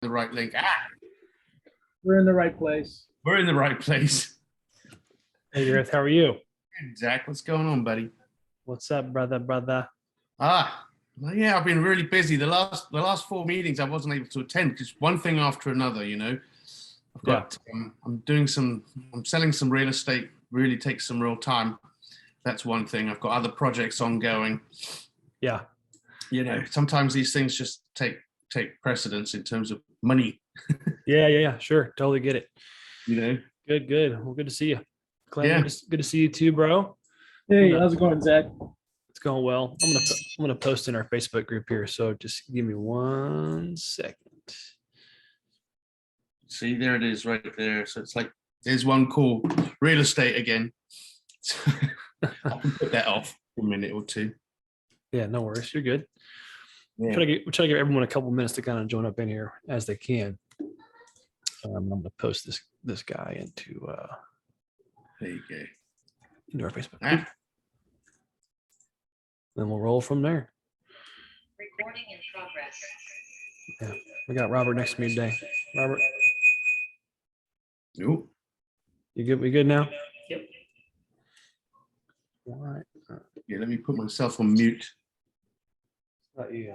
the right link. We're in the right place. We're in the right place. Hey, Gareth, how are you? Zach, what's going on, buddy? What's up, brother? Well, yeah, I've been really busy. The last 4 meetings I wasn't able to attend because one thing after another, you know. I've got I'm selling some real estate, really takes some real time. That's one thing. I've got other projects ongoing. Yeah. You know, sometimes these things just take precedence in terms of money. Yeah. Sure. Totally get it. You know. Good. Well, good to see you. Glenn, Yeah. good to see you too, bro. Hey, how's it going, Zach? It's going well. I'm gonna post in our Facebook group here. So just give me 1 second. See, there it is right there. So it's like, there's one call, real estate again. I can put that off for a minute or two. Yeah, no worries. You're good. Yeah. We're trying to give everyone a couple minutes to kind of join up in here as they can. I'm going to post this guy into There you go. into our Facebook group. Then we'll roll from there. Recording in progress. Yeah, we got Robert next to me today. Robert, Nope. you good? We good now? Yep. All right. Yeah, let me put myself on mute. Not you.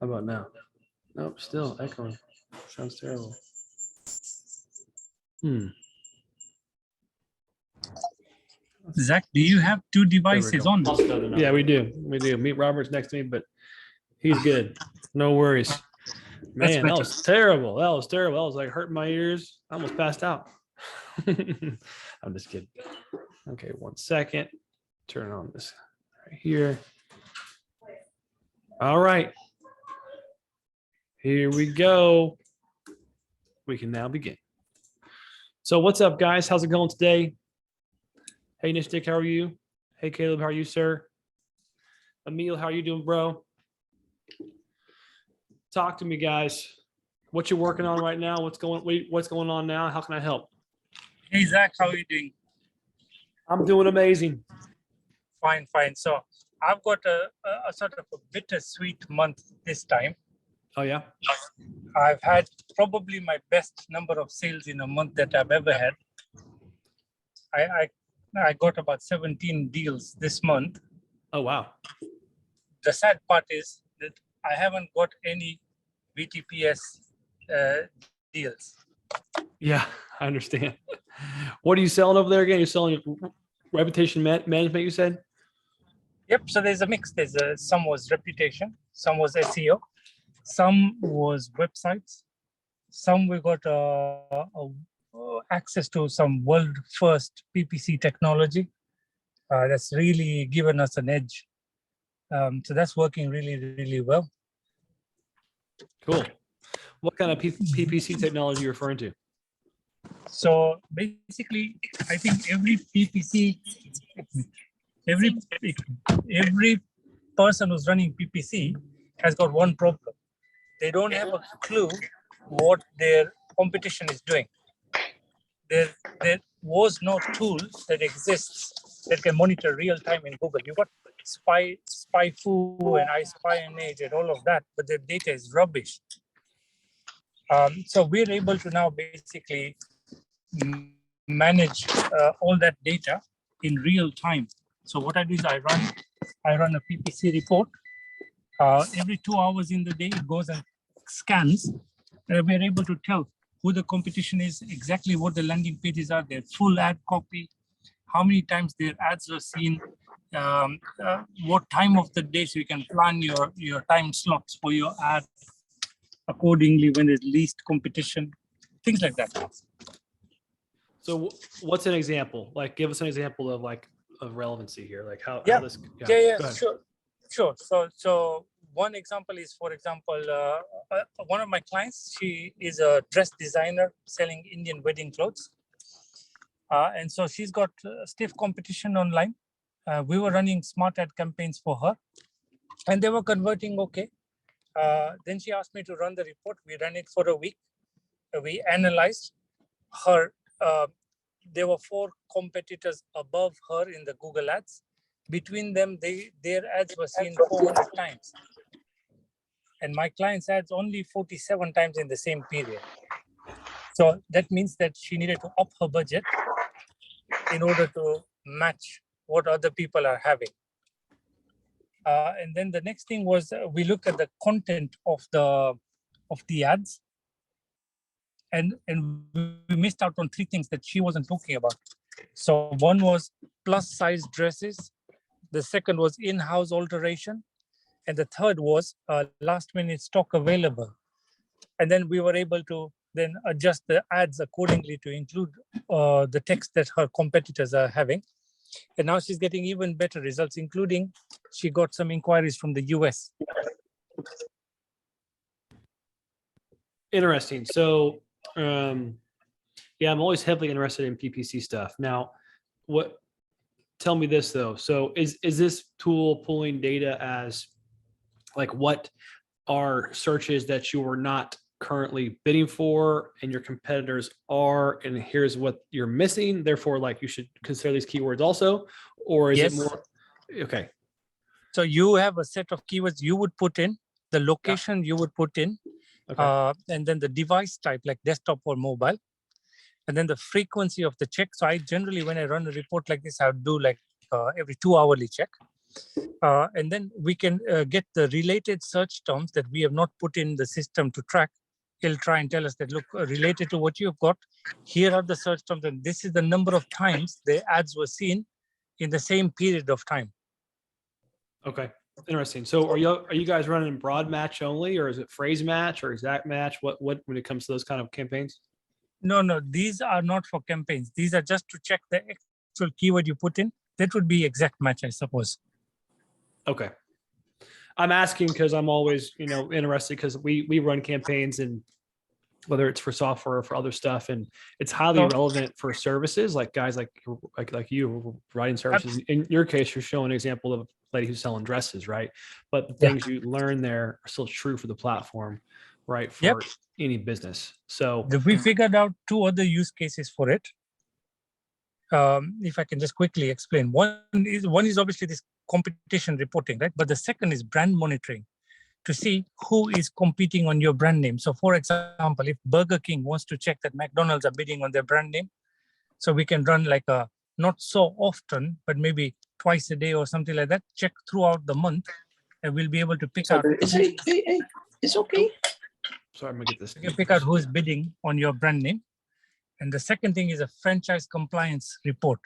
How about now? Nope, still echoing. Sounds terrible. Zach, do you have 2 devices on? Yeah, we do. Meet Robert's next to me, but he's good. No worries. Man, that was terrible. That was like hurting my ears. I almost passed out. I'm just kidding. Okay, 1 second. Turn on this right here. All right. Here we go. We can now begin. So what's up, guys? How's it going today? Hey, Nishtik, how are you? Hey, Caleb, how are you, sir? Emil, how are you doing, bro? Talk to me, guys. What you working on right now? What's going on now? How can I help? Hey, Zach, how are you doing? I'm doing amazing. Fine. So I've got a sort of a bittersweet month this time. Oh, yeah? I've had probably my best number of sales in a month that I've ever had. I got about 17 deals this month. Oh, wow. The sad part is that I haven't got any VTPS deals. Yeah, I understand. What are you selling over there again? You're selling reputation management, you said? Yep. So there's a mix. Some was reputation, some was SEO, some was websites, some we got access to some world first PPC technology that's really given us an edge. So that's working really, really well. Cool. What kind of PPC technology are you referring to? So basically, I think every PPC, every person who's running PPC has got one problem. They don't have a clue what their competition is doing. There was no tool that exists that can monitor real time in Google. You've got SpyFu and iSpy and all of that, but the data is rubbish. So we're able to now basically manage all that data in real time. So what I do is I run a PPC report. Every 2 hours in the day, it goes and scans. We're able to tell who the competition is, exactly what the landing pages are, their full ad copy, how many times their ads are seen, what time of the day, so you can plan your time slots for your ad accordingly when there's least competition, things like that. So what's an example? Like, give us an example of relevancy here. Like how this. Yeah, sure. So one example is, for example, one of my clients, she is a dress designer selling Indian wedding clothes. And so she's got stiff competition online. We were running smart ad campaigns for her and they were converting okay. Then she asked me to run the report. We ran it for a week. We analyzed her. There were 4 competitors above her in the Google ads. between them, their ads were seen 400 times. And my client's ads only 47 times in the same period. So that means that she needed to up her budget in order to match what other people are having. And then the next thing was we looked at the content of the ads, and we missed out on 3 things that she wasn't talking about. So one was plus size dresses, the second was in-house alteration, and the third was last minute stock available. And then we were able to then adjust the ads accordingly to include the text that her competitors are having. And now she's getting even better results, including she got some inquiries from the US. Interesting. So, yeah, I'm always heavily interested in PPC stuff. Now, tell me this though. So is this tool pulling data as like what are searches that you are not currently bidding for and your competitors are, and here's what you're missing, therefore like you should consider these keywords also? Or is it more okay? So you have a set of keywords you would put in, the location you would put in, and then the device type like desktop or mobile, and then the frequency of the check. So I generally, when I run a report like this, I would do like every 2-hourly check. And then we can get the related search terms that we have not put in the system to track. It'll try and tell us that, look, related to what you've got, here are the search terms, and this is the number of times the ads were seen in the same period of time. Okay, interesting. So are you guys running broad match only, or is it phrase match or exact match? What when it comes to those kind of campaigns? No, these are not for campaigns. These are just to check the actual keyword you put in. That would be exact match, I suppose. Okay. I'm asking because I'm always, interested because we run campaigns, and whether it's for software or for other stuff, and it's highly relevant for services like guys like you providing services. In your case, you're showing an example of a lady who's selling dresses, right? But the things you learn there are still true for the platform, right? For any business. So we figured out 2 other use cases for it. If I can just quickly explain, one is obviously this competition reporting, right? But the second is brand monitoring, to see who is competing on your brand name. So for example, if Burger King wants to check that McDonald's are bidding on their brand name, so we can run like a not so often, but maybe twice a day or something like that, check throughout the month, and we'll be able to pick out. It's okay. Sorry, I'm gonna get this. You can pick out who is bidding on your brand name. And the second thing is a franchise compliance report.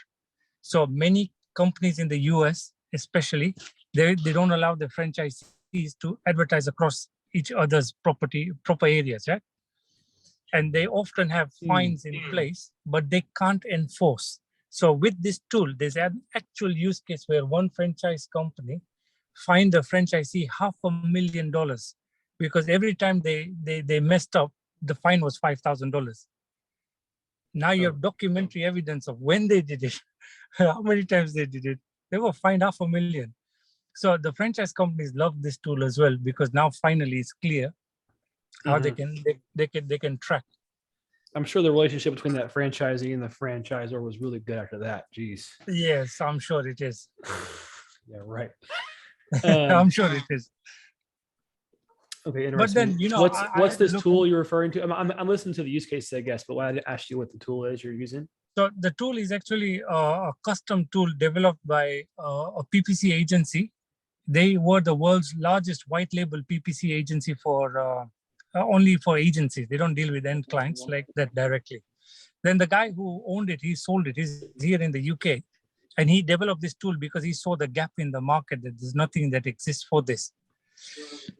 So many companies in the US, especially, they don't allow the franchisees to advertise across each other's proper areas, right? And they often have fines in place, but they can't enforce. So with this tool, there's an actual use case where one franchise company fined a franchisee $500,000 because every time they messed up, the fine was $5,000. Now you have documentary evidence of when they did it, how many times they did it. They were fined $500,000. So the franchise companies love this tool as well, because now finally it's clear how they can track. I'm sure the relationship between that franchisee and the franchisor was really good after that. Jeez. Yes, I'm sure it is. Yeah, right. I'm sure it is. Okay, interesting. But then, what's this tool you're referring to? I'm listening to the use cases, I guess, but why did I ask you what the tool is you're using? So the tool is actually a custom tool developed by a PPC agency. They were the world's largest white label PPC agency for only for agencies. They don't deal with end clients like that directly. Then the guy who owned it, he sold it. He's here in the UK, and he developed this tool because he saw the gap in the market, that there's nothing that exists for this.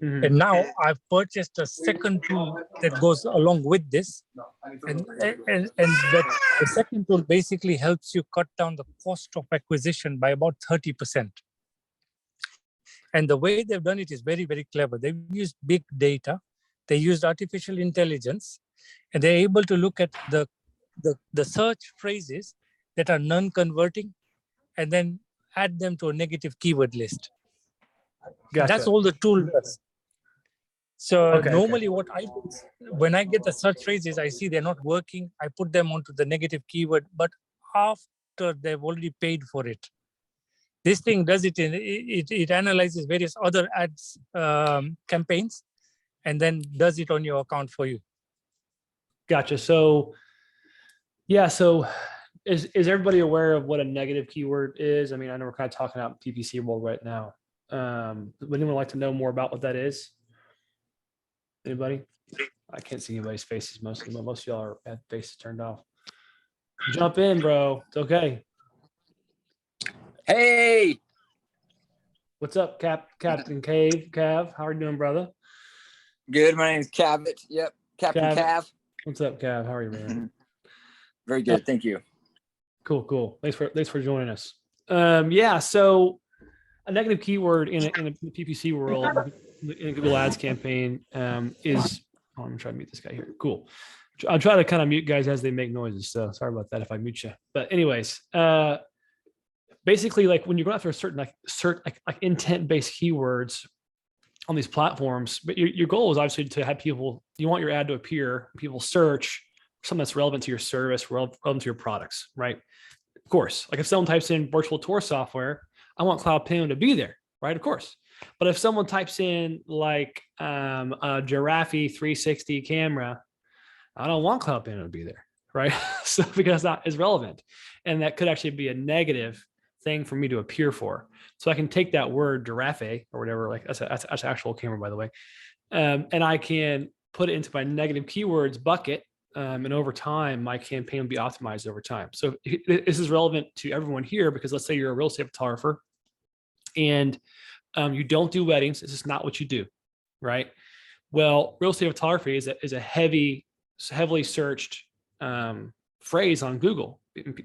And now I've purchased a second tool that goes along with this. And that the second tool basically helps you cut down the cost of acquisition by about 30%. And the way they've done it is very, very clever. They've used big data. They used artificial intelligence, and they're able to look at the search phrases that are non-converting and then add them to a negative keyword list. Gotcha. That's all the tool does. So normally what I do is, when I get the search phrases, I see they're not working, I put them onto the negative keyword, but after they've already paid for it. This thing does it in it analyzes various other ads campaigns, and then does it on your account for you. Gotcha. So yeah, so is everybody aware of what a negative keyword is? I mean, I know we're kind of talking about PPC world right now. Would anyone like to know more about what that is? Anybody? I can't see anybody's faces. Most of y'all are at faces turned off. Jump in, bro. It's okay. Hey, What's up, Captain Cav? How are you doing, brother? good. My name's Cavett. Yep, Captain Cav. Cav. What's up, Cav? How are you, man? Very good. Thank you. Cool. Thanks for joining us. Yeah. So a negative keyword in a PPC world, in a Google Ads campaign, is. Oh, I'm trying to mute this guy here. Cool. I'll try to kind of mute guys as they make noises. So sorry about that if I mute you. But anyways, basically, like when you're going after a certain like intent-based keywords on these platforms, but your goal is obviously to have people. You want your ad to appear, people search something that's relevant to your service, relevant to your products, right? Of course, like if someone types in virtual tour software, I want CloudPano to be there, right? Of course. But if someone types in like a Giraffe 360 camera, I don't want CloudPano to be there, right? So because it's not as relevant, and that could actually be a negative thing for me to appear for. So I can take that word Giraffe or whatever, like that's an actual camera, by the way, and I can put it into my negative keywords bucket. And over time, my campaign will be optimized over time. So this is relevant to everyone here because let's say you're a real estate photographer and you don't do weddings. This is not what you do, right? Well, real estate photography is a heavily searched phrase on Google.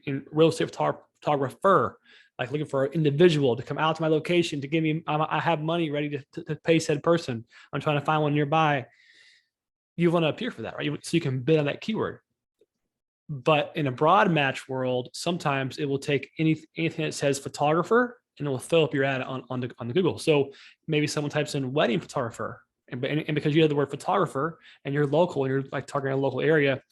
In real estate photographer, like looking for an individual to come out to my location to give me, I have money ready to pay said person. I'm trying to find one nearby. You want to appear for that, right? So you can bid on that keyword. But in a broad match world, sometimes it will take anything that says photographer and it will fill up your ad on the Google. So maybe someone types in wedding photographer, and because you have the word photographer and you're local and you're like targeting a local area,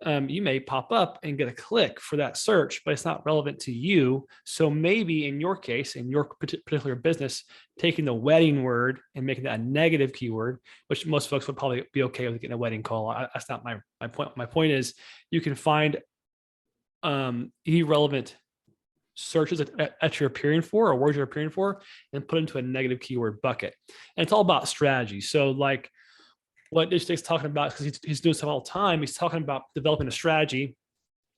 you may pop up and get a click for that search, but it's not relevant to you. So maybe in your case, in your particular business, taking the wedding word and making that a negative keyword, which most folks would probably be okay with getting a wedding call. That's not my point. My point is you can find irrelevant searches that you're appearing for or words you're appearing for and put into a negative keyword bucket. And it's all about strategy. So like what Digitak's talking about, because he's doing stuff all the time, he's talking about developing a strategy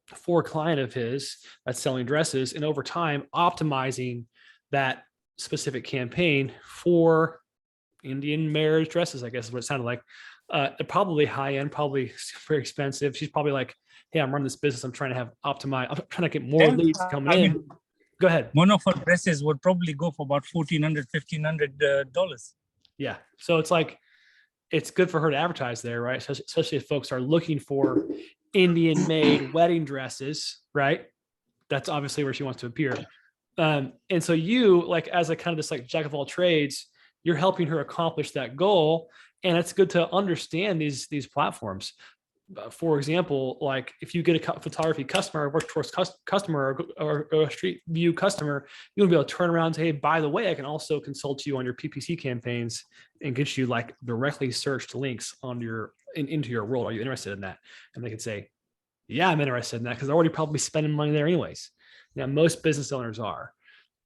for a client of his that's selling dresses and over time optimizing that specific campaign for Indian marriage dresses, I guess is what it sounded like. They're probably high end, probably very expensive. She's probably like, hey, I'm running this business. I'm trying to have optimize. I'm trying to get more leads coming in. Go ahead. One of our dresses would probably go for about $1,400, $1,500. Yeah. So it's like, it's good for her to advertise there, right? Especially if folks are looking for Indian made wedding dresses, right? That's obviously where she wants to appear. And so you, like, as a kind of this like jack of all trades, you're helping her accomplish that goal. And it's good to understand these platforms. For example, like if you get a photography customer, work towards customer or a street view customer, you'll be able to turn around and say, hey, by the way, I can also consult you on your PPC campaigns and get you like directly searched links on into your world. Are you interested in that? And they can say, yeah, I'm interested in that because they're already probably spending money there anyways. Now, most business owners are.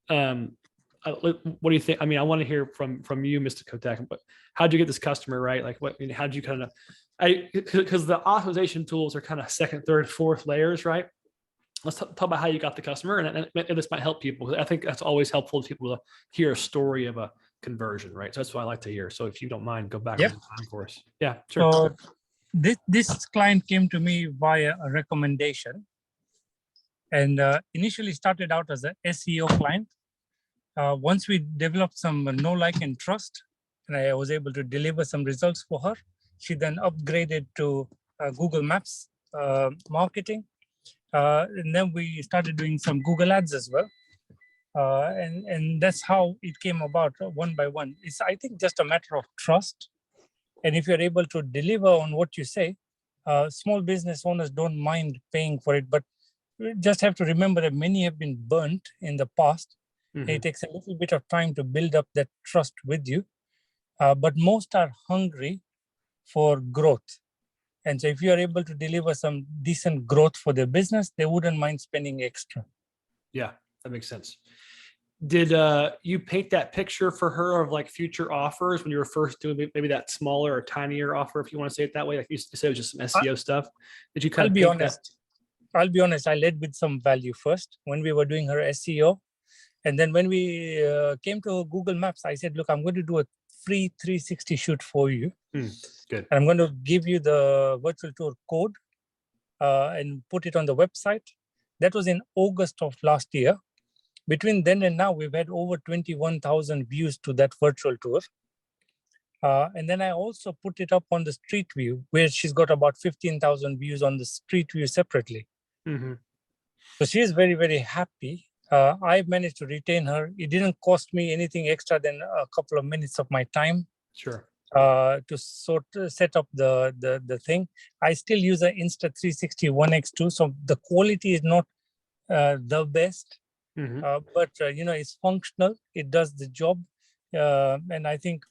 What do you think? I mean, I want to hear from you, Mr. Kotak, but how'd you get this customer, right? Like how'd you kind of, because the optimization tools are kind of second, third, fourth layers, right? Let's talk about how you got the customer, and this might help people. I think that's always helpful to people to hear a story of a conversion, right? So that's what I like to hear. So if you don't mind, go back over time for us. Yeah, sure. So this client came to me via a recommendation, and initially started out as a SEO client. Once we developed some know, like, and trust, and I was able to deliver some results for her, she then upgraded to Google Maps marketing. And then we started doing some Google Ads as well. And that's how it came about one by one. It's, I think, just a matter of trust. And if you're able to deliver on what you say, small business owners don't mind paying for it. But we just have to remember that many have been burnt in the past It takes a little bit of time to build up that trust with you. But most are hungry for growth. And so if you are able to deliver some decent growth for their business, they wouldn't mind spending extra. Yeah, that makes sense. Did you paint that picture for her of like future offers when you were first doing maybe that smaller or tinier offer, if you want to say it that way? Like you said, it was just some SEO stuff. Did you kind I'll of be paint honest. I'll be honest. I led with some value first when we were doing her SEO. And then when we came to Google Maps, I said, look, I'm going to do a free 360 shoot for you. Good. And I'm going to give you the virtual tour code and put it on the website. That was in August of last year. Between then and now, we've had over 21,000 views to that virtual tour. And then I also put it up on the Street View, where she's got about 15,000 views on the Street View separately. So she is very, very happy. I've managed to retain her. It didn't cost me anything extra than a couple of minutes of my time. Sure. To set up the thing. I still use an Insta360 1x2, so the quality is not the best, but it's functional. It does the job, and I think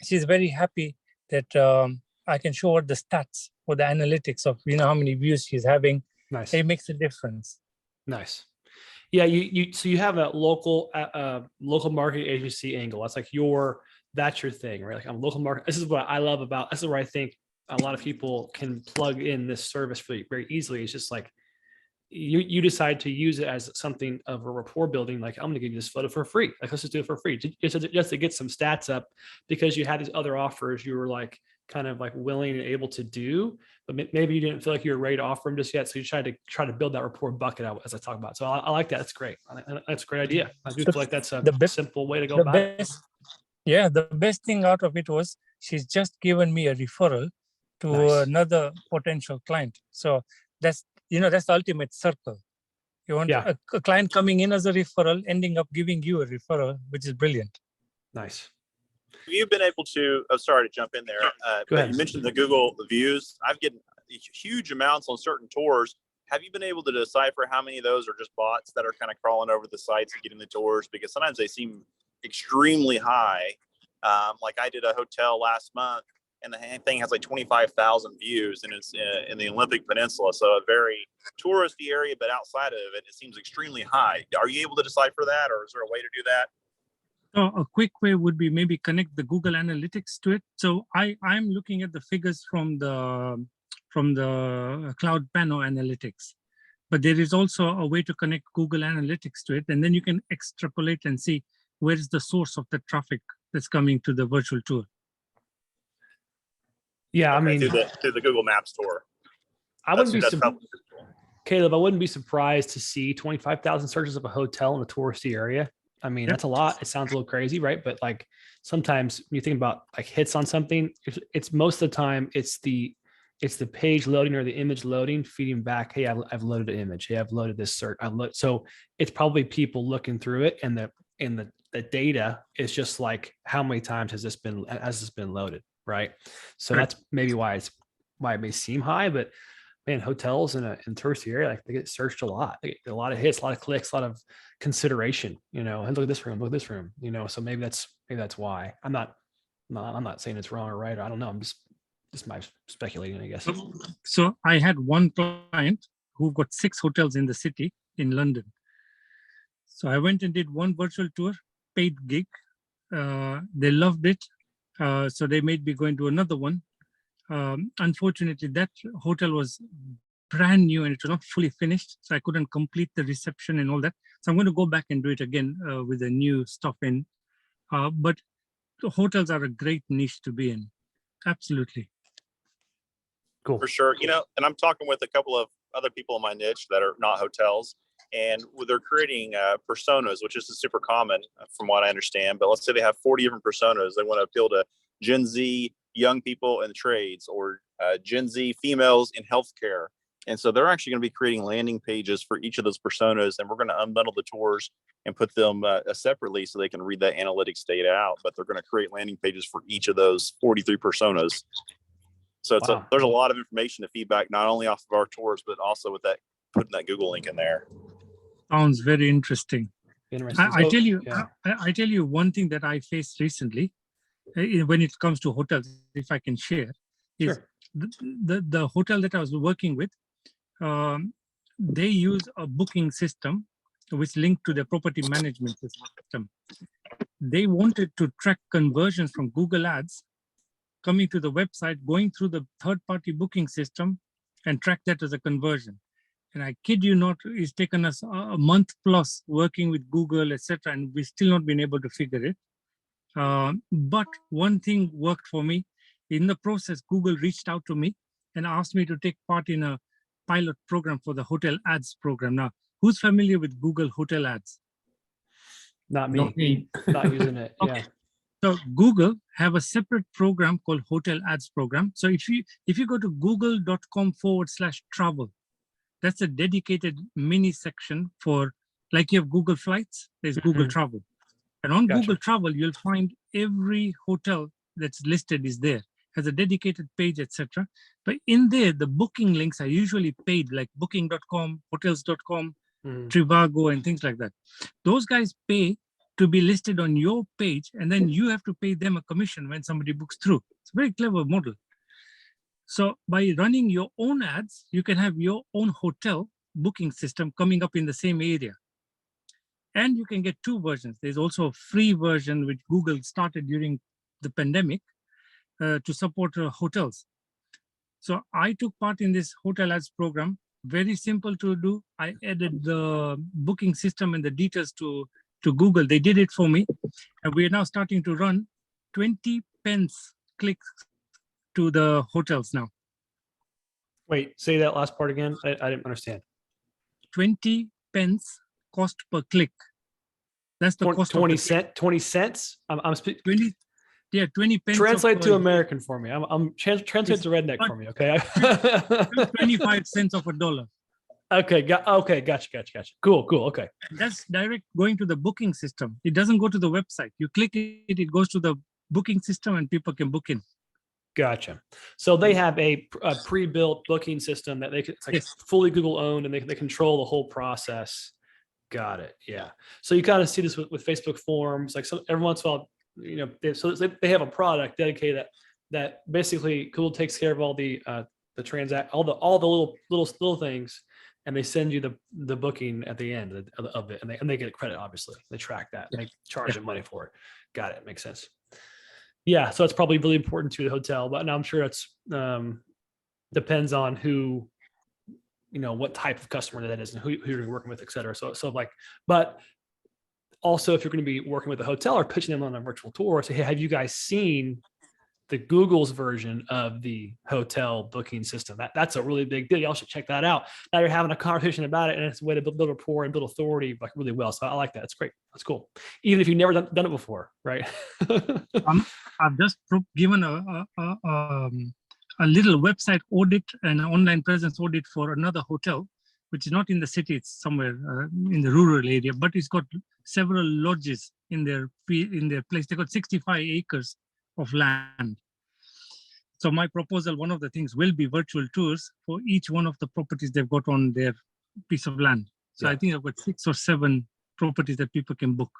she's very happy that I can show her the stats for the analytics of how many views she's having. Nice. It makes a difference. Nice. Yeah, so you have a local marketing agency angle. That's your thing, right? Like I'm local market. This is what I love about. This is where I think a lot of people can plug in this service very, very easily. It's just like you decide to use it as something of a rapport building. Like I'm going to give you this photo for free. Like let's just do it for free, just to get some stats up because you had these other offers you were like kind of like willing and able to do, but maybe you didn't feel like you were ready to offer them just yet. So you try to build that rapport bucket out as I talk about. So I like that. That's great. That's a great idea. I do feel like that's a simple way to go about it. Yeah, the best thing out of it was she's just given me a referral to another potential client. So that's the ultimate circle. You want a client coming in as a referral, ending up giving you a referral, which is brilliant. Nice. Have you been able to, sorry to jump in there, but you mentioned the Google views. I've gotten huge amounts on certain tours. Have you been able to decipher how many of those are just bots that are kind of crawling over the sites and getting the tours? Because sometimes they seem extremely high. Like I did a hotel last month and the thing has like 25,000 views and it's in the Olympic Peninsula. So a very touristy area, but outside of it, it seems extremely high. Are you able to decipher that or is there a way to do that? So a quick way would be maybe connect the Google Analytics to it. So I'm looking at the figures from the CloudPano analytics, but there is also a way to connect Google Analytics to it. And then you can extrapolate and see where is the source of the traffic that's coming to the virtual tour. Yeah, I mean, through the Google Maps tour. I wouldn't be Caleb, I wouldn't be surprised to see 25,000 searches of a hotel in a touristy area. I mean, that's a lot. It sounds a little crazy, right? But like sometimes when you think about like hits on something, it's most of the time it's the page loading or the image loading, feeding back. Hey, I've loaded an image. Hey, I've loaded this search. So it's probably people looking through it, and the data is just like how many times has this been loaded, right? So that's maybe why it may seem high, but man, hotels in a touristy area, like they get searched a lot. They get a lot of hits, a lot of clicks, a lot of consideration. And look at this room, look at this room. So maybe that's why. I'm not saying it's wrong or right. I don't know. I'm just my speculating, I guess. So I had one client who got 6 hotels in the city in London. So I went and did one virtual tour, paid gig. They loved it. So they made me go into another one. Unfortunately, that hotel was brand new and it was not fully finished. So I couldn't complete the reception and all that. So I'm going to go back and do it again with the new stuff in. But the hotels are a great niche to be in. Absolutely. Cool. For sure. And I'm talking with a couple of other people in my niche that are not hotels, and they're creating personas, which is super common from what I understand. But let's say they have 40 different personas. They want to appeal to Gen Z young people in the trades or Gen Z females in healthcare. And so they're actually going to be creating landing pages for each of those personas. And we're going to unbundle the tours and put them separately so they can read that analytics data out. But they're going to create landing pages for each of those 43 personas. So there's a lot of information to feedback, not only off of our tours, but also with that, putting that Google link in there. Sounds very interesting. Interesting. I So, tell you, yeah. I tell you one thing that I faced recently when it comes to hotels, if I can share, is Sure. the hotel that I was working with, they use a booking system which linked to their property management system. They wanted to track conversions from Google Ads coming to the website, going through the third-party booking system, and track that as a conversion. And I kid you not, it's taken us a month plus working with Google, etc., and we've still not been able to figure it. But one thing worked for me. In the process, Google reached out to me and asked me to take part in a pilot program for the hotel ads program. Now, who's familiar with Google Hotel Ads? Not me. Not me. Not using it. Okay. Yeah. So Google have a separate program called Hotel Ads program. So if you go to google.com/travel, that's a dedicated mini section for, like you have Google Flights, there's Google Mhm. Travel. And on Gotcha. Google Travel, you'll find every hotel that's listed is there, has a dedicated page, etc. But in there, the booking links are usually paid, like booking.com, hotels.com, Mhm. Trivago, and things like that. Those guys pay to be listed on your page, and then you have to pay them a commission when somebody books through. It's a very clever model. So by running your own ads, you can have your own hotel booking system coming up in the same area. And you can get two versions. There's also a free version which Google started during the pandemic to support hotels. So I took part in this hotel ads program. Very simple to do. I added the booking system and the details to Google. They did it for me. And we are now starting to run 20 pence clicks to the hotels now. Wait, say that last part again. I didn't understand. 20 pence cost per click. That's the cost 20 of the click. 20 cents. I'm 20 pence. translate of, to American for me. Translate to redneck for me. Okay. 25 cents of a dollar. Okay. Gotcha. Cool. Okay. That's direct going to the booking system. It doesn't go to the website. You click it, it goes to the booking system and people can book in. Gotcha. So they have a pre-built booking system that it's like Yes. fully Google owned, and they control the whole process. Got it. Yeah. So you kind of see this with Facebook forms, like every once in a while, they have a product dedicated that basically Google takes care of all the all the little things, and they send you the booking at the end of it, and they get credit. Obviously, they track that. And they charge them money for it. Got it. Makes sense. Yeah, so it's probably really important to the hotel, but I'm sure it's depends on who, what type of customer that is and who you're working with, et cetera. So but also if you're going to be working with a hotel or pitching them on a virtual tour, say, hey, have you guys seen the Google's version of the hotel booking system? That's a really big deal. Y'all should check that out. Now you're having a conversation about it, and it's a way to build rapport and build authority like really well. So I like that. That's great. That's cool. Even if you've never done it before, right? I've just given a little website audit and an online presence audit for another hotel, which is not in the city, it's somewhere in the rural area, but it's got several lodges in their place. They got 65 acres of land. So my proposal, one of the things will be virtual tours for each one of the properties they've got on their piece of land. So I think I've got 6 or 7 properties that people can book.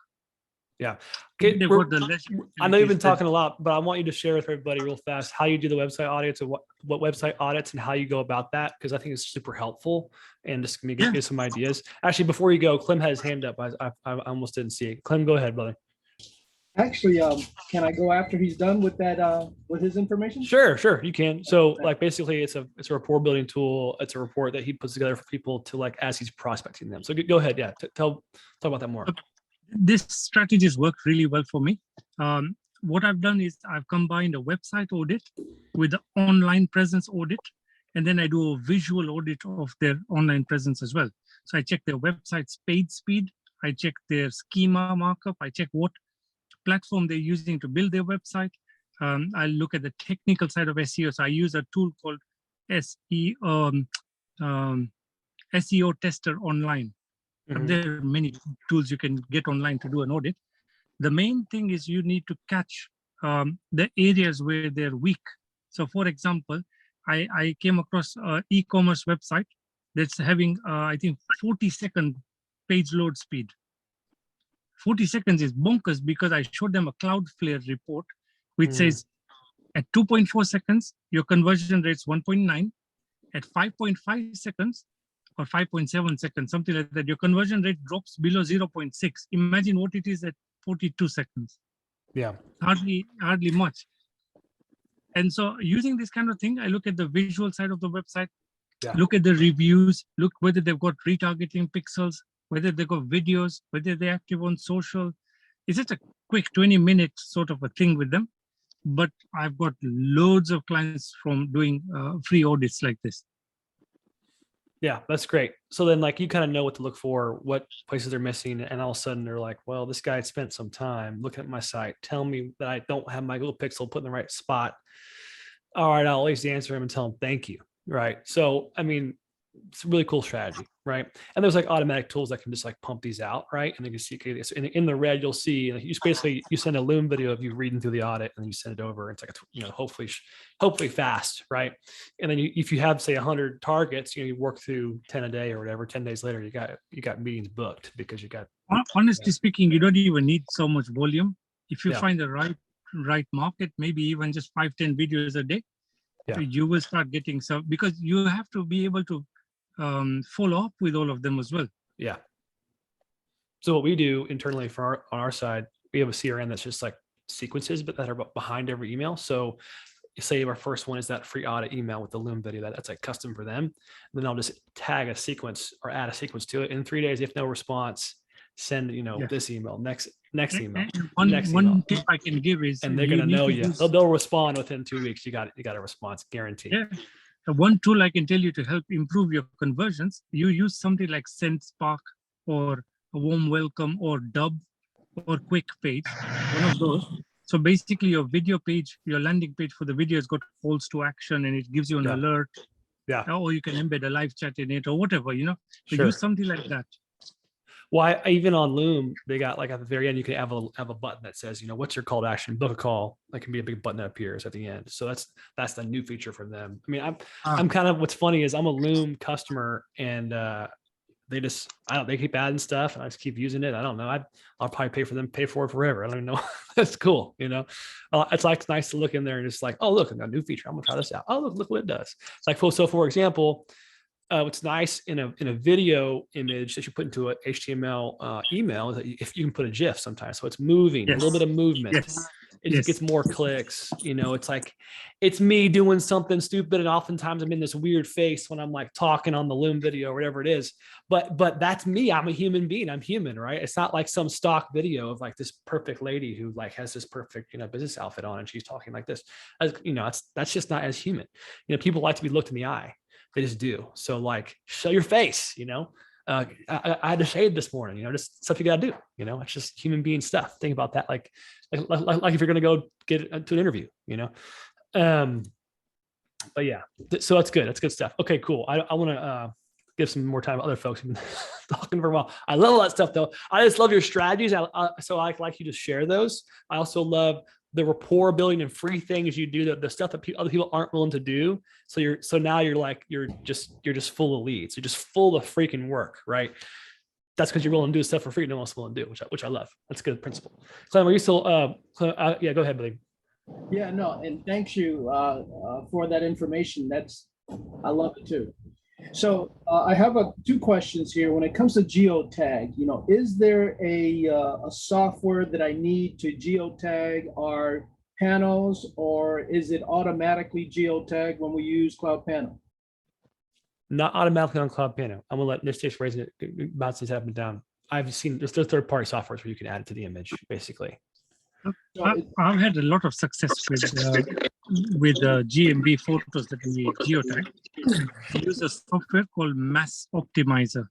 Yeah. Okay. I know you've been talking a lot, but I want you to share with everybody real fast how you do the website audits and what website audits and how you go about that, because I think it's super helpful and just give me some ideas. Actually, before you go, Clem has his hand up. I almost didn't see it. Clem, go ahead, brother. Actually, can I go after he's done with that, with his information? Sure, you can. So like basically it's a rapport building tool. It's a report that he puts together for people to like as he's prospecting them. So go ahead. Yeah. Talk about that more. This strategy has worked really well for me. What I've done is I've combined a website audit with the online presence audit, and then I do a visual audit of their online presence as well. So I check their website's page speed, I check their schema markup, I check what platform they're using to build their website. I look at the technical side of SEO. So I use a tool called SEO Tester Online. Mm-hmm. There are many tools you can get online to do an audit. The main thing is you need to catch the areas where they're weak. So for example, I came across an e-commerce website that's having, I think, 40-second page load speed. 40 seconds is bonkers because I showed them a Cloudflare report, which says at 2.4 seconds, your conversion rate's 1.9. At 5.5 seconds or 5.7 seconds, something like that, your conversion rate drops below 0.6. Imagine what it is at 42 seconds. Yeah. Hardly much. And so using this kind of thing, I look at the visual side of the website, look at the reviews, look whether they've got retargeting pixels, whether they've got videos, whether they're active on social. It's just a quick 20-minute sort of a thing with them. But I've got loads of clients from doing free audits like this. Yeah, that's great. So then like you kind of know what to look for, what places they're missing. And all of a sudden they're like, well, this guy spent some time looking at my site, tell me that I don't have my Google Pixel put in the right spot. All right, I'll at least answer him and tell him thank you. Right. So, I mean, it's a really cool strategy, right? And there's like automatic tools that can just like pump these out, right? And then you see, okay, so in the red, you'll see like, you basically you send a Loom video of you reading through the audit, and you send it over. It's like hopefully fast, right? And then if you have say 100 targets, you work through 10 a day or whatever. 10 days later, you got meetings booked because you got. Honestly speaking, you don't even need so much volume. If you find the right market, maybe even just 5-10 videos a day, you will start getting some, because you have to be able to follow up with all of them as well. Yeah. So what we do internally on our side, we have a CRM that's just like sequences, but that are behind every email. So say our first one is that free audit email with the Loom video, that's like custom for them. And then I'll just tag a sequence or add a sequence to it. In 3 days, if no response, send this email, next email. One tip I can give is, and they're gonna know you. They'll respond within 2 weeks. You got a response guaranteed. Yeah. One tool I can tell you to help improve your conversions, you use something like Send Spark or a Warm Welcome or Dub or Quick Page, one of those. So basically your video page, your landing page for the video has got calls to action, and it gives you an alert. Yeah. Or you can embed a live chat in it or whatever, So use something like that. Well, even on Loom, they got like at the very end, you can have a button that says, what's your call to action? Book a call. That can be a big button that appears at the end. So that's the new feature from them. I mean, I'm kind of, what's funny is I'm a Loom customer, and they keep adding stuff, and I just keep using it. I don't know. I'll probably pay for it forever. I don't even know. That's cool. It's like nice to look in there and just like, oh, look, I got a new feature. I'm gonna try this out. Oh, look what it does. It's like, so for example, what's nice in a video image that you put into an HTML email is that if you can put a GIF sometimes, so it's moving, a little bit of movement. It just gets more clicks. It's like, it's me doing something stupid, and oftentimes I'm in this weird face when I'm like talking on the Loom video or whatever it is. But that's me. I'm a human being. I'm human, right? It's not like some stock video of like this perfect lady who like has this perfect business outfit on and she's talking like this. That's just not as human. People like to be looked in the eye. They just do. So like, show your face, I had to shave this morning, just stuff you got to do, it's just human being stuff. Think about that. Like if you're going to go get to an interview, but yeah, so that's good. That's good stuff. Okay, cool. I want to give some more time to other folks who've been talking for a while. I love all that stuff though. I just love your strategies. So I'd like you to share those. I also love the rapport building and free things you do, the stuff that other people aren't willing to do. So now you're just full of leads. You're just full of freaking work, right? That's because you're willing to do stuff for free no one's willing to do, which I love. That's a good principle. Clem, are you still? Yeah, go ahead, buddy. Yeah, no, and thanks you for that information. I love it too. So I have two questions here. When it comes to geotag, is there a software that I need to geotag our panels, or is it automatically geotag when we use CloudPano? Not automatically on CloudPano. I'm gonna let Nish raise it, bounce this up and down. I've seen there's third-party softwares where you can add it to the image, basically. I've had a lot of success with GMB photos that we geotag. We use a software called Mass Optimizer.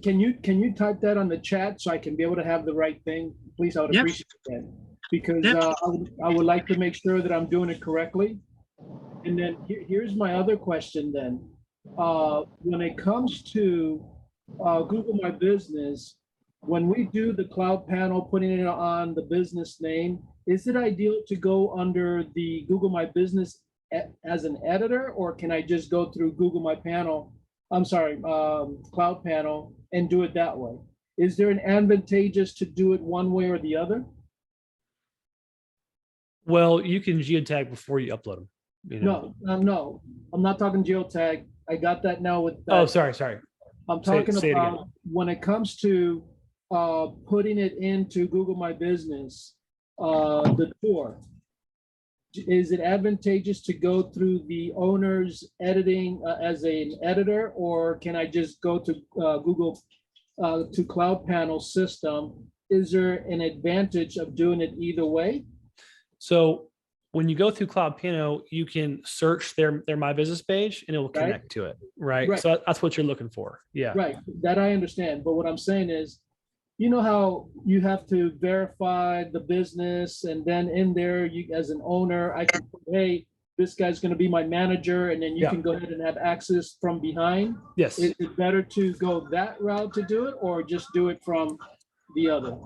Can you type that on the chat so I can be able to have the right thing, please? I would appreciate that, because I would like to make sure that I'm doing it correctly. And then here's my other question then. When it comes to Google My Business, when we do the CloudPano, putting it on the business name, is it ideal to go under the Google My Business as an editor, or can I just go through Google My Panel? I'm sorry, CloudPano, and do it that way? is there an advantageous to do it one way or the other? Well, you can geotag before you upload them. You know? No, I'm not talking geotag. I got that now with that. Oh, sorry. I'm Say- talking say it again. about when it comes to putting it into Google My Business, the tour. Is it advantageous to go through the owner's editing as an editor, or can I just go to Google to CloudPano system? Is there an advantage of doing it either way? So when you go through CloudPano, you can search their My Business page and it will connect to it, right? Right. So that's what you're looking for. Yeah. Right, that I understand. But what I'm saying is, you know how you have to verify the business, and then in there, you as an owner, I can put, hey, this guy's going to be my manager, and then you Yeah. can go ahead and have access from behind. Yes. Is it better to go that route to do it, or just do it from the other?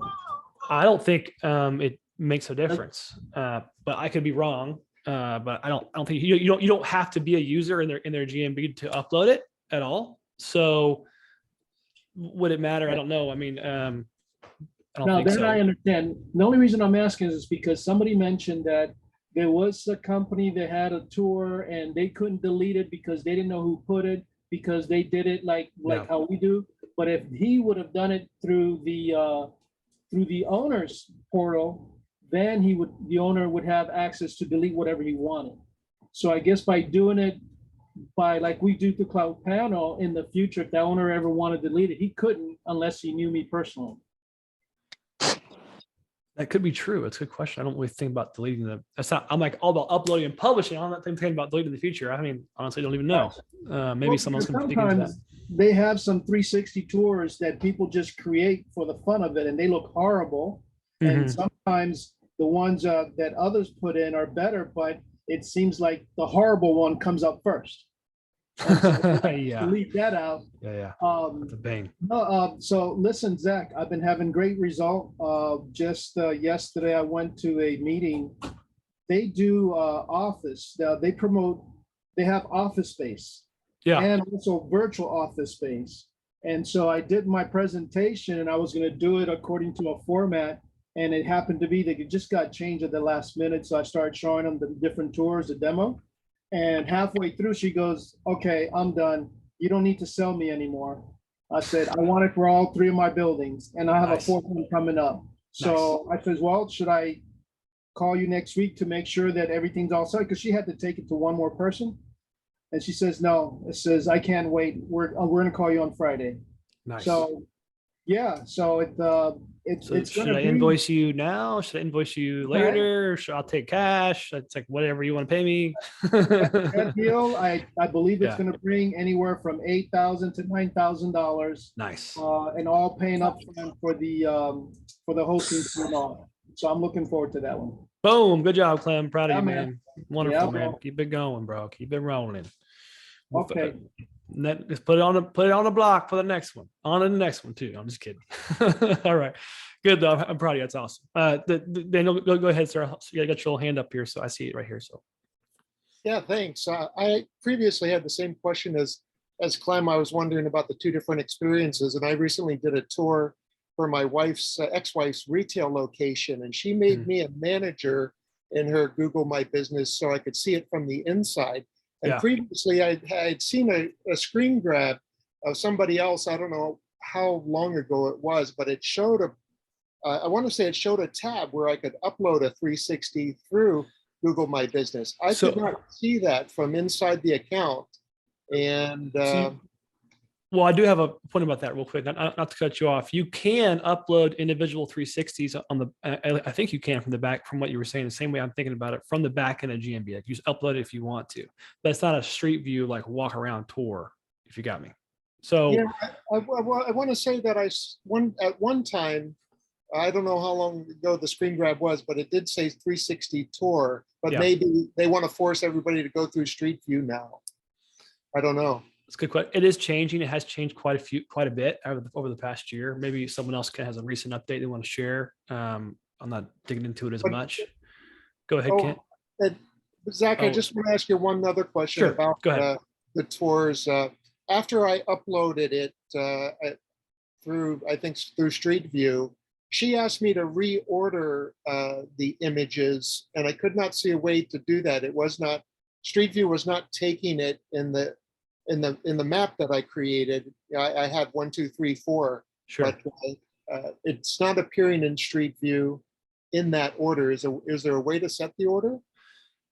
I don't think it makes a difference, but I could be wrong. But I don't think you don't have to be a user in their GMB to upload it at all. So would it matter? I don't know. I mean, I don't Now, think then so. I understand. The only reason I'm asking is because somebody mentioned that there was a company that had a tour and they couldn't delete it because they didn't know who put it, because they did it like Yeah. how we do. But if he would have done it through the owner's portal, then the owner would have access to delete whatever he wanted. So I guess by doing it by like we do through CloudPano, in the future, if the owner ever wanted to delete it, he couldn't unless he knew me personally. That could be true. It's a good question. I don't really think about deleting them. That's not. I'm like all about uploading and publishing. I'm not thinking about deleting in the future. I mean, honestly, don't even know. Maybe Well, someone's because going to dig into that. sometimes they have some 360 tours that people just create for the fun of it, and they look horrible. And Mhm. sometimes the ones that others put in are better, but it seems like the horrible one comes up first. And so Yeah. leave that out. Yeah. Um, It's a bang. so listen, Zach, I've been having great result. Just yesterday, I went to a meeting. They do office. They have office space. Yeah. And also virtual office space. And so I did my presentation, and I was going to do it according to a format. And it happened to be that it just got changed at the last minute. So I started showing them the different tours, the demo. And halfway through, she goes, okay, I'm done. You don't need to sell me anymore. I said, I want it for all three of my buildings, and I have Nice. a fourth one coming up. So I says, well, should I call you next week to make sure that everything's all set? Because she had to take it to one more person. And she says, no, it says, I can't wait. We're going to call you on Friday. Nice. So, yeah, so it's So going should to I be invoice you now? Should I invoice you later? Should I take cash? It's like whatever you want to pay me. that deal. I believe it's Yeah. going to bring anywhere from $8,000 to $9,000. Nice. And all paying up front for the hosting fee and all. So I'm looking forward to that one. Boom. Good job, Clem. Proud of Yeah, you, man. man. Wonderful, Yeah, man. bro. Keep it going, bro. Keep it rolling. Okay. Just put it on the block for the next one. On to the next one too. I'm just kidding. All right. Good though. I'm proud of you. That's awesome. Daniel, go ahead, sir. You got your little hand up here, so I see it right here. So Yeah, thanks. I previously had the same question as Clem. I was wondering about the two different experiences, and I recently did a tour for my wife's ex-wife's retail location, and she made me a manager in her Google My Business so I could see it from the inside. And Yeah. previously, I had seen a screen grab of somebody else. I don't know how long ago it was, but it showed I want to say it showed a tab where I could upload a 360 through Google My Business. I could not see that from inside the account. And well, I do have a point about that real quick, not to cut you off. You can upload individual 360s on the, I think you can from the back, from what you were saying, the same way I'm thinking about it, from the back end of GMB. Like you just upload it if you want to, but it's not a street view, like walk around tour, if you got me. So yeah, I want to say that at one time, I don't know how long ago the screen grab was, but it did say 360 tour, but Yeah. maybe they want to force everybody to go through Street View now. I don't know. it's a good question. It is changing. It has changed quite a bit over the past year. Maybe someone else has a recent update they want to share. I'm not digging into it as much. Go ahead, Kent. Zach, I just want to ask you one other question about Go ahead. the tours. After I uploaded it through, I think through Street View. She asked me to reorder the images, and I could not see a way to do that. It was not, Street View was not taking it in the map that I created. I had 1, 2, 3, 4, Sure. but it's not appearing in Street View in that order. Is there a way to set the order?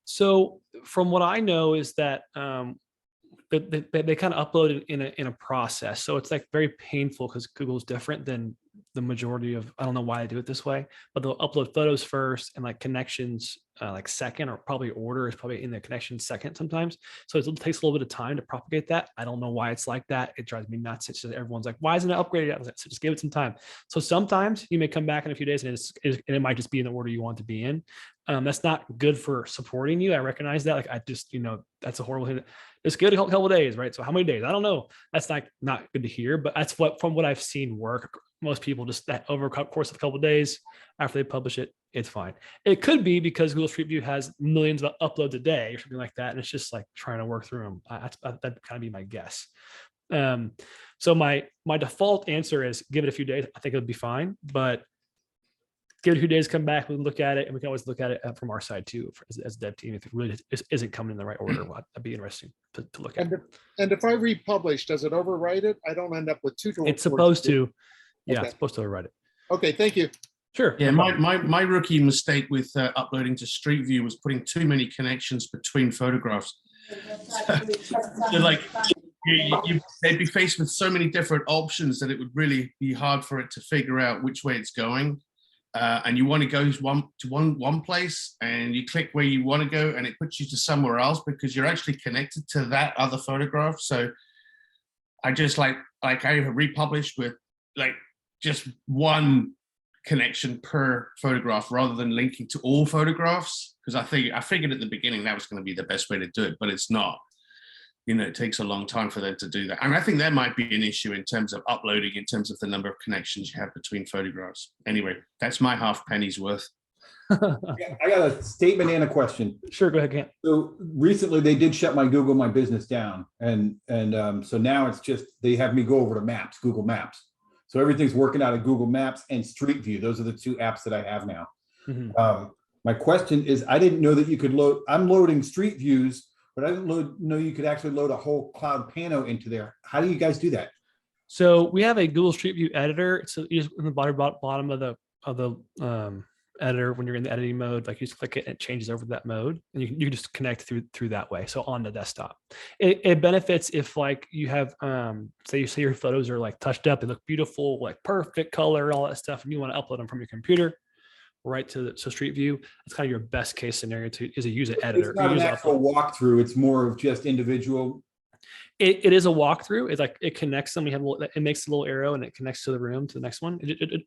So from what I know is that they kind of upload it in a process. So it's like very painful because Google's different than the majority of, I don't know why they do it this way, but they'll upload photos first and like connections like second, or probably order is probably in the connection second sometimes. So it takes a little bit of time to propagate that. I don't know why it's like that. It drives me nuts. It's just everyone's like, why isn't it upgraded yet? So just give it some time. So sometimes you may come back in a few days and it might just be in the order you want to be in. That's not good for supporting you. I recognize that. Like I just, that's a horrible thing. It's good a couple of days, right? So how many days? I don't know. That's not good to hear, but that's from what I've seen work. Most people just that over a course of a couple of days after they publish it, it's fine. It could be because Google Street View has millions of uploads a day or something like that, and it's just like trying to work through them. That'd kind of be my guess. So my default answer is give it a few days. I think it'll be fine, but give it a few days, come back, we can look at it, and we can always look at it from our side too, as a dev team. If it really isn't coming in the right order, that'd be interesting to look at. And if I republish, does it overwrite it? I don't end up with two. It's supposed to. Yeah, Okay. it's supposed to overwrite it. Okay, thank you. Sure. Yeah, my rookie mistake with uploading to Street View was putting too many connections between photographs. So like they'd be faced with so many different options that it would really be hard for it to figure out which way it's going. And you want to go to one place, and you click where you want to go, and it puts you to somewhere else because you're actually connected to that other photograph. So I just like I republished with like just one connection per photograph rather than linking to all photographs, because I figured at the beginning that was going to be the best way to do it, but it's not. It takes a long time for them to do that. And I think that might be an issue in terms of uploading, in terms of the number of connections you have between photographs. Anyway, that's my half penny's worth. Yeah, I got a statement and a question. Sure, go ahead, Kent. So recently they did shut my Google My Business down. And so now it's just, they have me go over to Maps, Google Maps. So everything's working out of Google Maps and Street View. Those are the two apps that I have now. Mm-hmm. My question is, I didn't know that you could load, I'm loading Street Views, but I didn't know you could actually load a whole CloudPano into there. How do you guys do that? So we have a Google Street View editor. It's in the bottom of the editor. When you're in the editing mode, like you just click it and it changes over that mode, and you can just connect through that way. So on the desktop, it benefits if like you have say your photos are like touched up, they look beautiful, like perfect color, all that stuff, and you want to upload them from your computer right to Street View. It's kind of your best case scenario is a user editor. It's not an actual walkthrough. It's more of just individual. It is a walkthrough. It's like it connects them. It makes a little arrow and it connects to the room to the next one,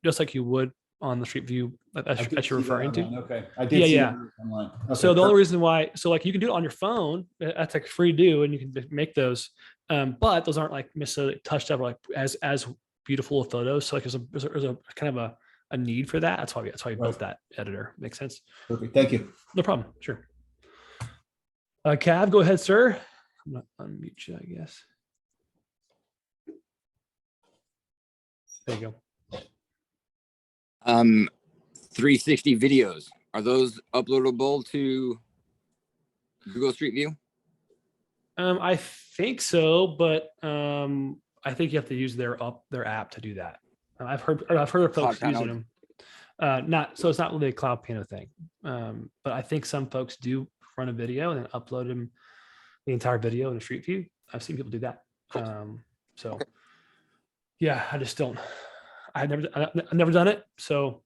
just like you would on the Street View that you're referring to. Okay, I did. Yeah. Online. Okay, so the only reason why, so like you can do it on your phone. That's like free to do, and you can make those, but those aren't like necessarily touched up or like as beautiful of photos. So like there's a kind of a need for that. That's why we built that editor. Makes sense. Perfect. Thank you. No problem. Sure. Cav, go ahead, sir. I'm gonna unmute you, I guess. There you go. 360 videos, are those uploadable to Google Street View? I think so, but I think you have to use their app to do that. I've heard of folks using them. So it's not really a CloudPano thing, but I think some folks do run a video and then upload them, the entire video in a Street View. I've seen people do that. So yeah, I just don't. I've never done it, so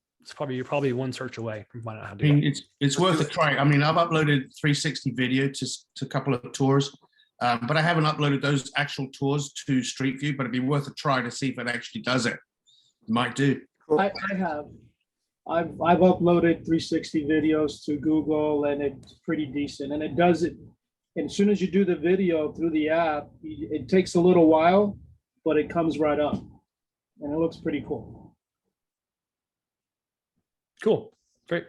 you're probably one search away from finding out how to do it. It's worth a try. I mean, I've uploaded 360 video to a couple of tours, but I haven't uploaded those actual tours to Street View. But it'd be worth a try to see if it actually does it. It might do. I have. I've uploaded 360 videos to Google, and it's pretty decent. And it does it. And as soon as you do the video through the app, it takes a little while, but it comes right up, and it looks pretty cool. Cool. Great.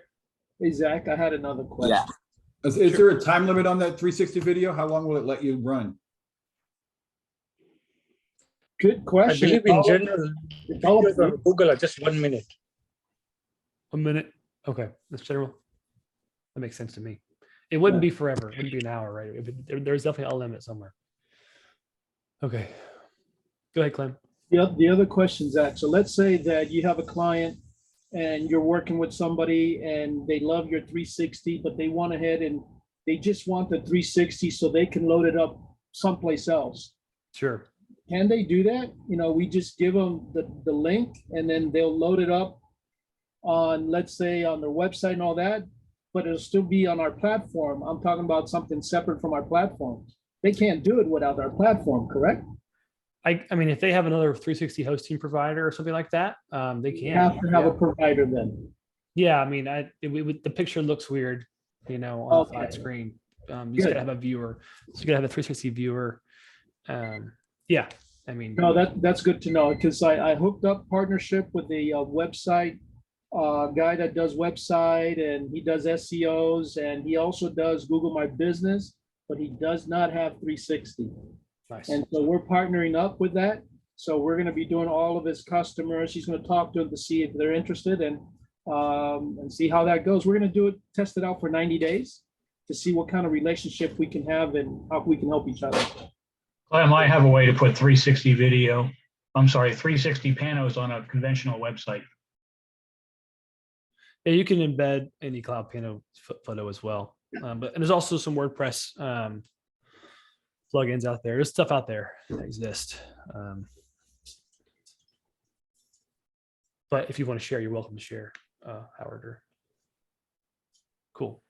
Hey, Zach, I had another question. Yeah. Is there a time limit on that 360 video? How long will it let you run? Good I question. believe in general, it's all videos on Google are just 1 minute. 1 minute. Okay, that's general. That makes sense to me. It wouldn't be forever. It wouldn't be an hour, right? There's definitely a limit somewhere. Okay. Go ahead, Clem. The other question, Zach. So let's say that you have a client and you're working with somebody and they love your 360, but they went ahead and they just want the 360 so they can load it up someplace else. Sure. Can they do that? You know, we just give them the link and then they'll load it up on, let's say, on their website and all that, but it'll still be on our platform. I'm talking about something separate from our platform. They can't do it without our platform, correct? I mean, if they have another 360 hosting provider or something like that, they can. You have to have a provider then. Yeah, I mean, the picture looks weird, you know, on a flat screen. You just gotta have a viewer. So you gotta have a 360 viewer. Yeah, I mean. No, that's good to know, because I hooked up partnership with the website guy that does website, and he does SEOs, and he also does Google My Business, but he does not have 360. Nice. And so we're partnering up with that. So we're going to be doing all of his customers. He's going to talk to them to see if they're interested and see how that goes. We're going to test it out for 90 days to see what kind of relationship we can have and how we can help each other. I might have a way to put 360 panos on a conventional website. Yeah, you can embed any CloudPano photo as well. And there's also some WordPress plugins out there. There's stuff out there that exists. But if you want to share, you're welcome to share, Howard. Cool.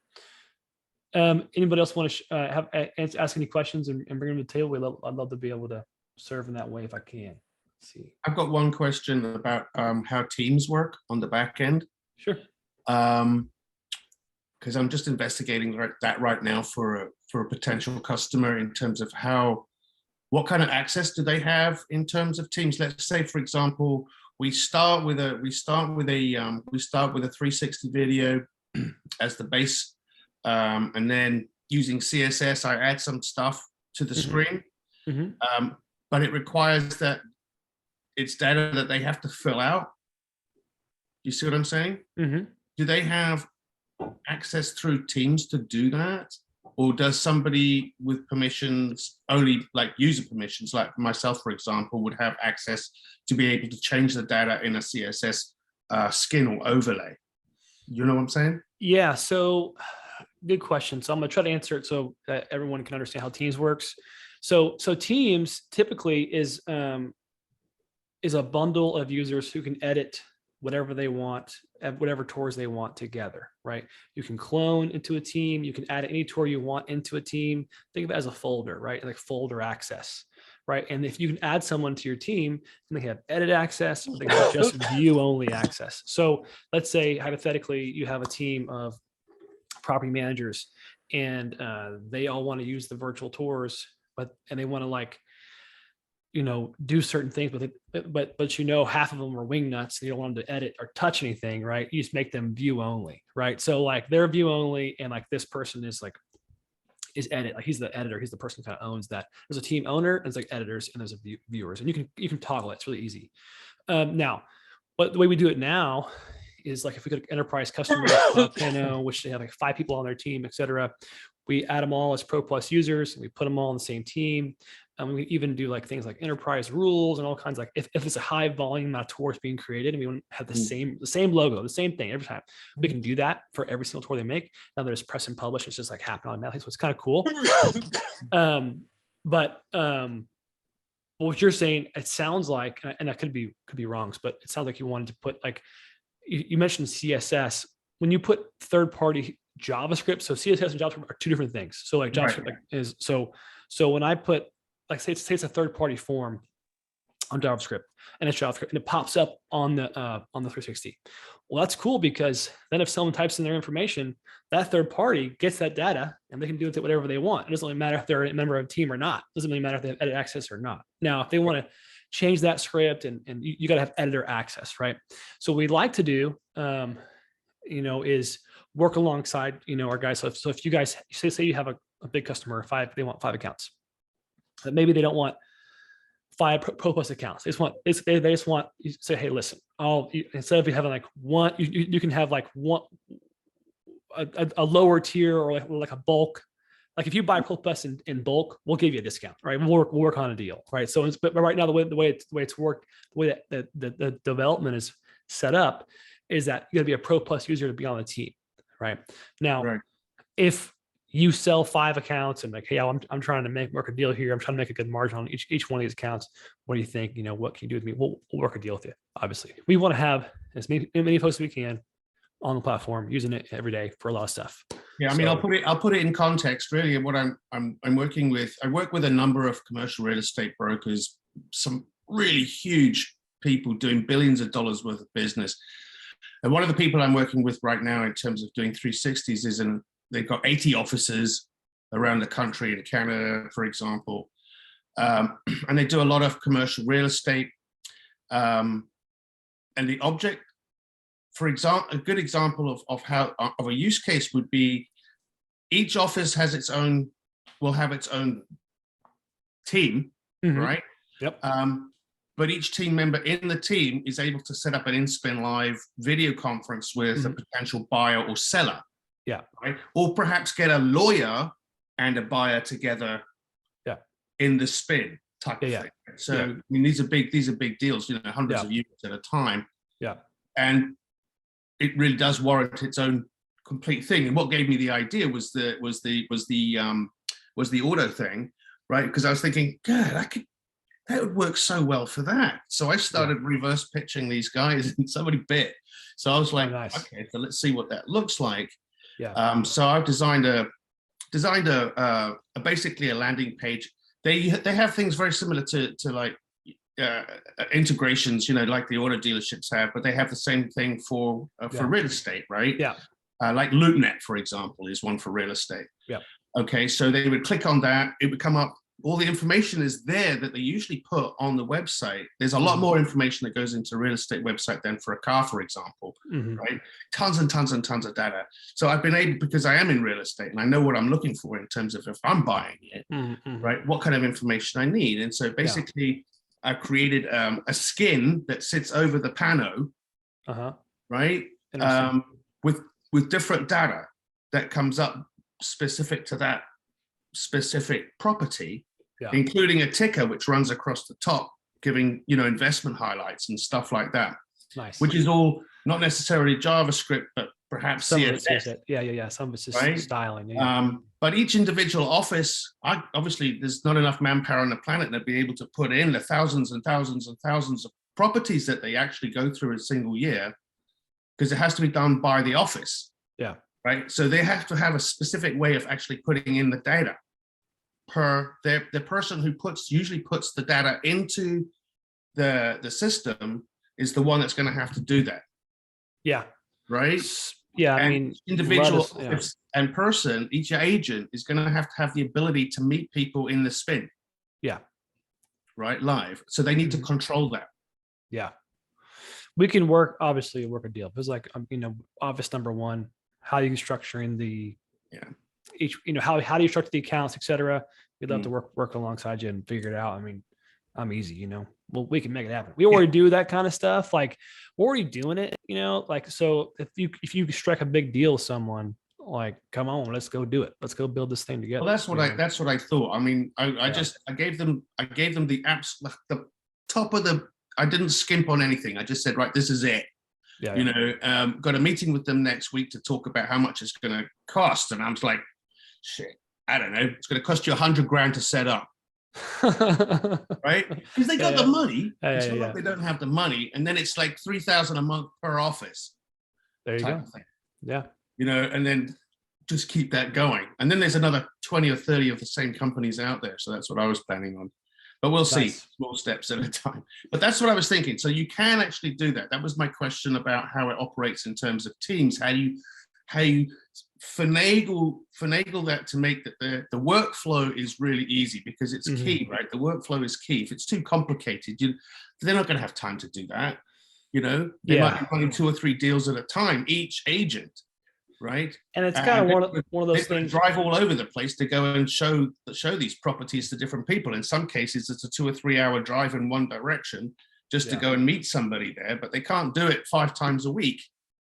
Anybody else want to ask any questions and bring them to the table? I'd love to be able to serve in that way if I can. Let's see. I've got one question about how teams work on the back end. Sure. Because I'm just investigating that right now for a potential customer in terms of what kind of access do they have in terms of teams. Let's say, for example, we start with a 360 video as the base, and then using CSS, I add some stuff to the screen, but it requires that it's data that they have to fill out. You see what I'm saying? Do they have access through Teams to do that, or does somebody with permissions, only like user permissions, like myself, for example, would have access to be able to change the data in a CSS skin or overlay? You know what I'm saying? Yeah. So good question. So I'm gonna try to answer it so that everyone can understand how Teams works. So Teams typically is a bundle of users who can edit whatever they want, whatever tours they want together, right? You can clone into a team. You can add any tour you want into a team. Think of it as a folder, right? Like folder access, right? And if you can add someone to your team, then they have edit access, or they have just view only access. So let's say hypothetically, you have a team of property managers and they all want to use the virtual tours, and they want to do certain things, but half of them are wing nuts and you don't want them to edit or touch anything, right? You just make them view only, right? So like they're view only, and like this person is edit, like he's the editor, he's the person who kind of owns that. There's a team owner, and there's like editors, and there's viewers, and you can toggle it. It's really easy. Now, but the way we do it now is like if we go to enterprise customers, which they have like 5 people on their team, etc. We add them all as Pro Plus users, and we put them all on the same team. And we even do like things like enterprise rules and all kinds, like if it's a high volume amount of tours being created, and we want to have the same logo, the same thing every time, we can do that for every single tour they make. Now there's press and publish, it's just like happening automatically, so it's kind of cool. But what you're saying, it sounds like, and I could be wrong, but it sounds like you wanted to put, like you mentioned CSS. When you put third-party JavaScript, so CSS and JavaScript are 2 different things. So like JavaScript is so when I put, like say it's a third-party form on JavaScript, and it's JavaScript, and it pops up on the 360. Well, that's cool, because then if someone types in their information, that third party gets that data, and they can do with it whatever they want. It doesn't really matter if they're a member of a team or not. It doesn't really matter if they have edit access or not. Now, if they want to change that script, and you got to have editor access, right? So what we like to do, is work alongside, our guys. So if you guys say you have a big customer, they want 5 accounts. But maybe they don't want 5 Pro Plus accounts. They just want you to say, hey, listen, instead of you having like one, you can have like one, a lower tier or like a bulk. Like if you buy Pro Plus in bulk, we'll give you a discount, right? We'll work on a deal, right? So, but right now the way it's worked, the way that the development is set up is that you got to be a Pro Plus user to be on the team, right? Now, if you sell 5 accounts and like, hey, I'm trying to work a deal here. I'm trying to make a good margin on each one of these accounts. What do you think? What can you do with me? We'll work a deal with you. Obviously, we want to have as many folks as we can on the platform using it every day for a lot of stuff. Yeah, I mean, I'll put it in context. Really, what I'm working with. I work with a number of commercial real estate brokers, some really huge people doing billions of dollars worth of business. And one of the people I'm working with right now in terms of doing 360s is they've got 80 offices around the country in Canada, for example. And they do a lot of commercial real estate. And the object, for example, a good example of a use case would be each office has will have its own team, right? Yep. But each team member in the team is able to set up an in-spin live video conference with a potential buyer or seller. Yeah. Right. Or perhaps get a lawyer and a buyer together. Yeah. In the spin type of thing. So I mean, these are big deals. Hundreds of units at a time. Yeah. And it really does warrant its own complete thing. And what gave me the idea was the auto thing, right? Because I was thinking, God, that would work so well for that. So I started reverse pitching these guys, and somebody bit. So I was like, okay, so let's see what that looks like. Yeah. So I've designed basically a landing page. They have things very similar to like integrations, like the auto dealerships have, but they have the same thing for real estate, right? Yeah. Like LoopNet, for example, is one for real estate. Yeah. Okay, so they would click on that. It would come up. All the information is there that they usually put on the website. There's a lot more information that goes into a real estate website than for a car, for example, right? Tons and tons and tons of data. So I've been able, because I am in real estate and I know what I'm looking for in terms of if I'm buying it, right? What kind of information I need. And so basically I created a skin that sits over the pano, right? With different data that comes up specific to that specific property, including a ticker which runs across the top, giving investment highlights and stuff like that. Nice. Which is all not necessarily JavaScript, but perhaps CSS. Yeah. Some of it's just styling. Yeah. But each individual office, obviously, there's not enough manpower on the planet to be able to put in the thousands and thousands and thousands of properties that they actually go through a single year, because it has to be done by the office. Yeah. Right. So they have to have a specific way of actually putting in the data. The person who usually puts the data into the system is the one that's going to have to do that. Yeah. Right. Yeah. And I mean, individual and person, each agent is going to have the ability to meet people in the spin. Yeah. Right. Live. So they need to control that. Yeah. We can work a deal. It was like, office number one, how are you structuring each, how do you structure the accounts, et cetera. We'd love to work alongside you and figure it out. I mean, I'm easy, well, we can make it happen. We already do that kind of stuff. Like we're already doing it, so if you strike a big deal with someone, like, come on, let's go do it. Let's go build this thing together. Well, that's what I thought. I mean, I gave them the apps, the top of I didn't skimp on anything. I just said, right, this is it. Yeah. Got a meeting with them next week to talk about how much it's going to cost. And I was like, shit, I don't know. It's going to cost you $100,000 to set up. Right? Because they got the money. It's not like they don't have the money. And then it's like $3,000 a month per office. There you go. Yeah. And then just keep that going. And then there's another 20 or 30 of the same companies out there. So that's what I was planning on. But we'll see, small steps at a time. But that's what I was thinking. So you can actually do that. That was my question about how it operates in terms of teams. How you finagle that to make that the workflow is really easy, because it's key, right? The workflow is key. If it's too complicated, they're not going to have time to do that. They might be running 2 or 3 deals at a time, each agent. right? And it's kind of one of those they things. drive all over the place to go and show these properties to different people. In some cases, it's a 2 or 3 hour drive in one direction just to go and meet somebody there, but they can't do it 5 times a week.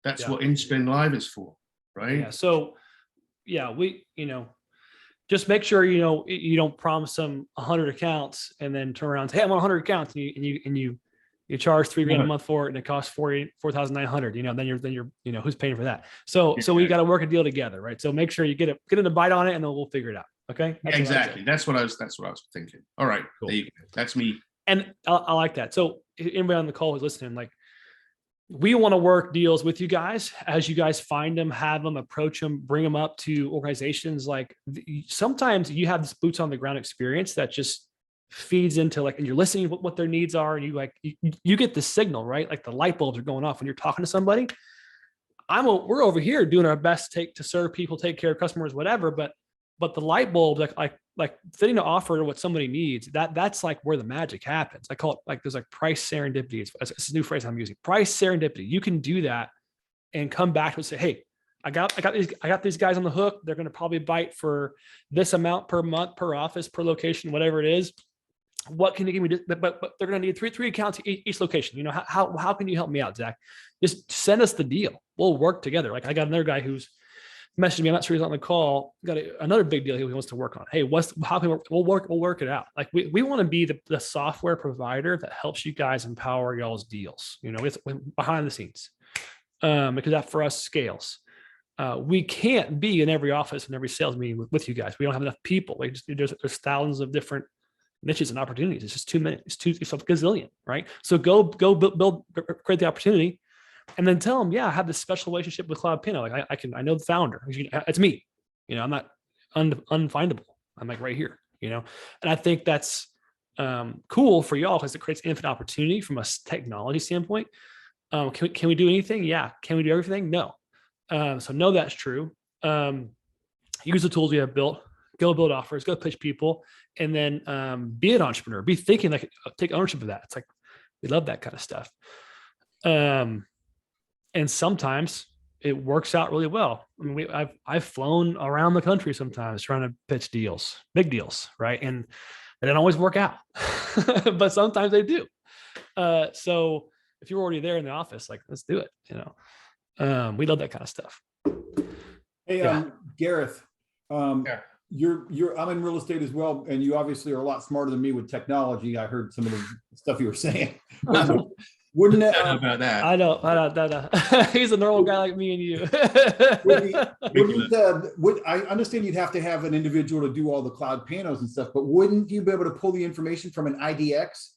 That's what InSpin Live is for, right? Yeah. So, yeah, we, just make sure, you don't promise them 100 accounts and then turn around and say, hey, I want 100 accounts, and you charge $3,000 a month for it, and it costs $4,900. Then you're who's paying for that? So we got to work a deal together, right? So make sure you get them to bite on it, and then we'll figure it out. Okay. Exactly. That's what I was thinking. All right. Cool. There you go. That's me. And I like that. So anybody on the call who's listening, like, we want to work deals with you guys as you guys find them, have them, approach them, bring them up to organizations. Like, sometimes you have this boots on the ground experience that just feeds into, like, and you're listening to what their needs are, and you get the signal, right? Like the light bulbs are going off when you're talking to somebody. We're over here doing our best to serve people, take care of customers, whatever. But the light bulb, like fitting to offer what somebody needs, that's like where the magic happens. I call it, like, there's like price serendipity. It's a new phrase I'm using. Price serendipity. You can do that and come back to it and say, hey, I got these guys on the hook. They're going to probably bite for this amount per month, per office, per location, whatever it is. What can you give me? But they're going to need three accounts each location. How can you help me out, Zach? Just send us the deal. We'll work together. Like, I got another guy who's messaged me. I'm not sure he's on the call. Got another big deal he wants to work on. Hey, how can we'll work it out? Like, we want to be the software provider that helps you guys empower y'all's deals, with behind the scenes, because that for us scales. We can't be in every office and every sales meeting with you guys. We don't have enough people. There's thousands of different niches and opportunities. It's just too many. It's a gazillion, right? So go build, create the opportunity. And then tell them, I have this special relationship with CloudPano. Like, I know the founder. It's me. I'm not unfindable. I'm like right here. And I think that's cool for y'all, because it creates infinite opportunity from a technology standpoint. Can we do anything? Yeah. Can we do everything? No. So know that's true. Use the tools we have built. Go build offers. Go pitch people, and then be an entrepreneur. Be thinking, like, take ownership of that. It's like, we love that kind of stuff. And sometimes it works out really well. I mean, I've flown around the country sometimes trying to pitch deals, big deals, right? And they don't always work out, but sometimes they do. So if you're already there in the office, like, let's do it. We love that kind of stuff. Hey, Gareth, I'm in real estate as well, and you obviously are a lot smarter than me with technology. I heard some of the stuff you were saying. Wouldn't it? About that. I know. He's a normal guy like me and you. I understand you'd have to have an individual to do all the CloudPanos and stuff, but wouldn't you be able to pull the information from an IDX?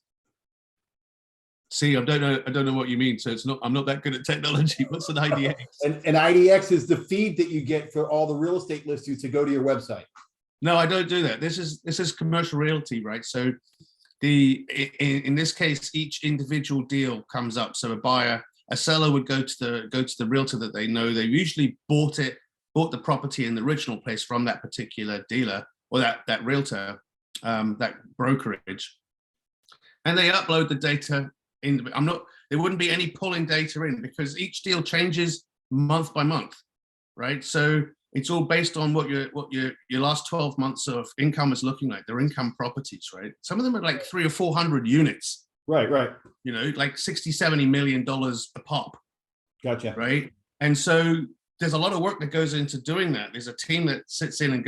See, I don't know what you mean. So I'm not that good at technology. What's an IDX? An IDX is the feed that you get for all the real estate listings to go to your website. No, I don't do that. This is commercial realty, right? So in this case, each individual deal comes up. So a seller would go to the realtor that they know. They usually bought the property in the original place from that particular dealer or that realtor, that brokerage, and they upload the data in. There wouldn't be any pulling data in, because each deal changes month by month, right? So it's all based on what your last 12 months of income is looking like. They're income properties, right? Some of them are like 300 or 400 units. Right. Like $60-70 million a pop. Gotcha. Right. And so there's a lot of work that goes into doing that. There's a team that sits in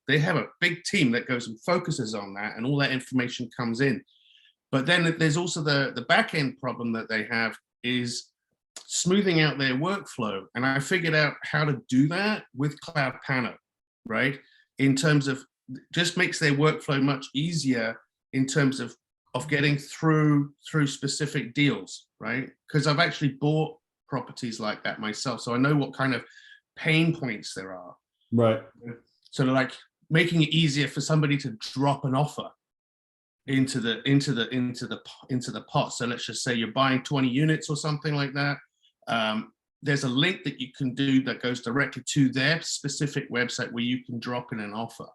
they have a big team that goes and focuses on that, and all that information comes in. But then there's also the back end problem that they have is smoothing out their workflow. And I figured out how to do that with CloudPano, right? In terms of, just makes their workflow much easier in terms of getting through specific deals, right? Because I've actually bought properties like that myself. So I know what kind of pain points there are. Right. So like making it easier for somebody to drop an offer into the pot. So let's just say you're buying 20 units or something like that. There's a link that you can do that goes directly to their specific website where you can drop in an offer,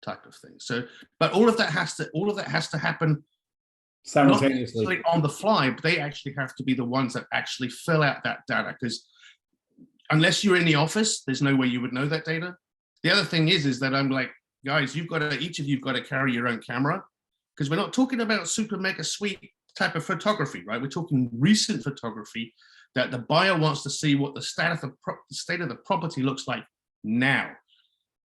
type of thing. So, but all of that has to happen simultaneously, not on the fly, but they actually have to be the ones that actually fill out that data, because unless you're in the office, there's no way you would know that data. The other thing is that I'm like, guys, each of you've got to carry your own camera, because we're not talking about super mega sweet type of photography, right? We're talking recent photography that the buyer wants to see what the state of the property looks like now,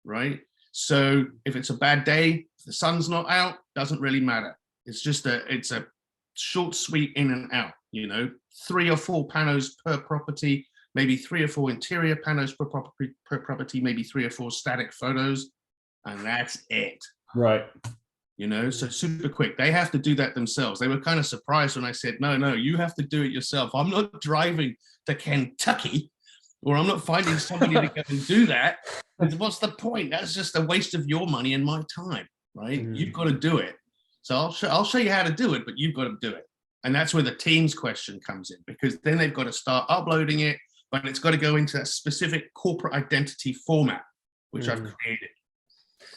right? So if it's a bad day, if the sun's not out, doesn't really matter. It's just it's a short, sweet in and out, 3 or 4 panos per property, maybe 3 or 4 interior panos per property, maybe 3 or 4 static photos, and that's it. Right. So super quick. They have to do that themselves. They were kind of surprised when I said, no, you have to do it yourself. I'm not driving to Kentucky, or I'm not finding somebody to go and do that. What's the point? That's just a waste of your money and my time, right? You've got to do it. So I'll show you how to do it, but you've got to do it. And that's where the Teams question comes in, because then they've got to start uploading it, but it's got to go into a specific corporate identity format, which I've created.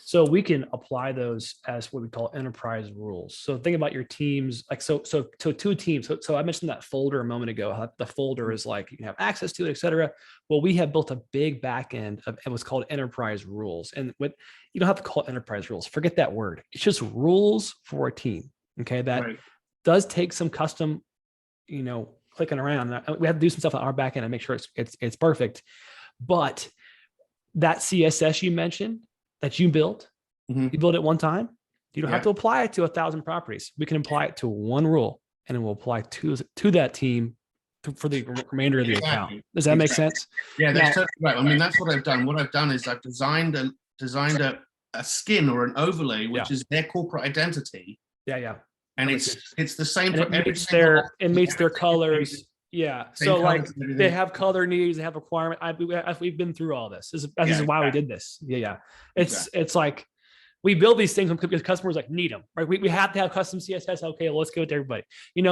So we can apply those as what we call enterprise rules. So think about your teams, like so 2 teams. So I mentioned that folder a moment ago. How the folder is like you can have access to it, et cetera. Well, we have built a big back end of what's called enterprise rules. And what you don't have to call it enterprise rules. Forget that word. It's just rules for a team. Okay, that does take some custom, clicking around. We have to do some stuff on our back end and make sure it's perfect. But that CSS you mentioned, that you built, you build it one time. You don't have to apply it to 1,000 properties. We can apply it to one rule, and it will apply to that team for the remainder of the account. Does that make sense? Yeah, that's totally right. I mean, that's what I've done. What I've done is I've designed a skin or an overlay, which is their corporate identity. Yeah. And it's the same for every it meets their colors. Yeah. So like they have color needs, they have requirement. We've been through all this. This is why we did this. Yeah. It's like we build these things because customers like need them, right? We have to have custom CSS. Okay, well, let's go with everybody.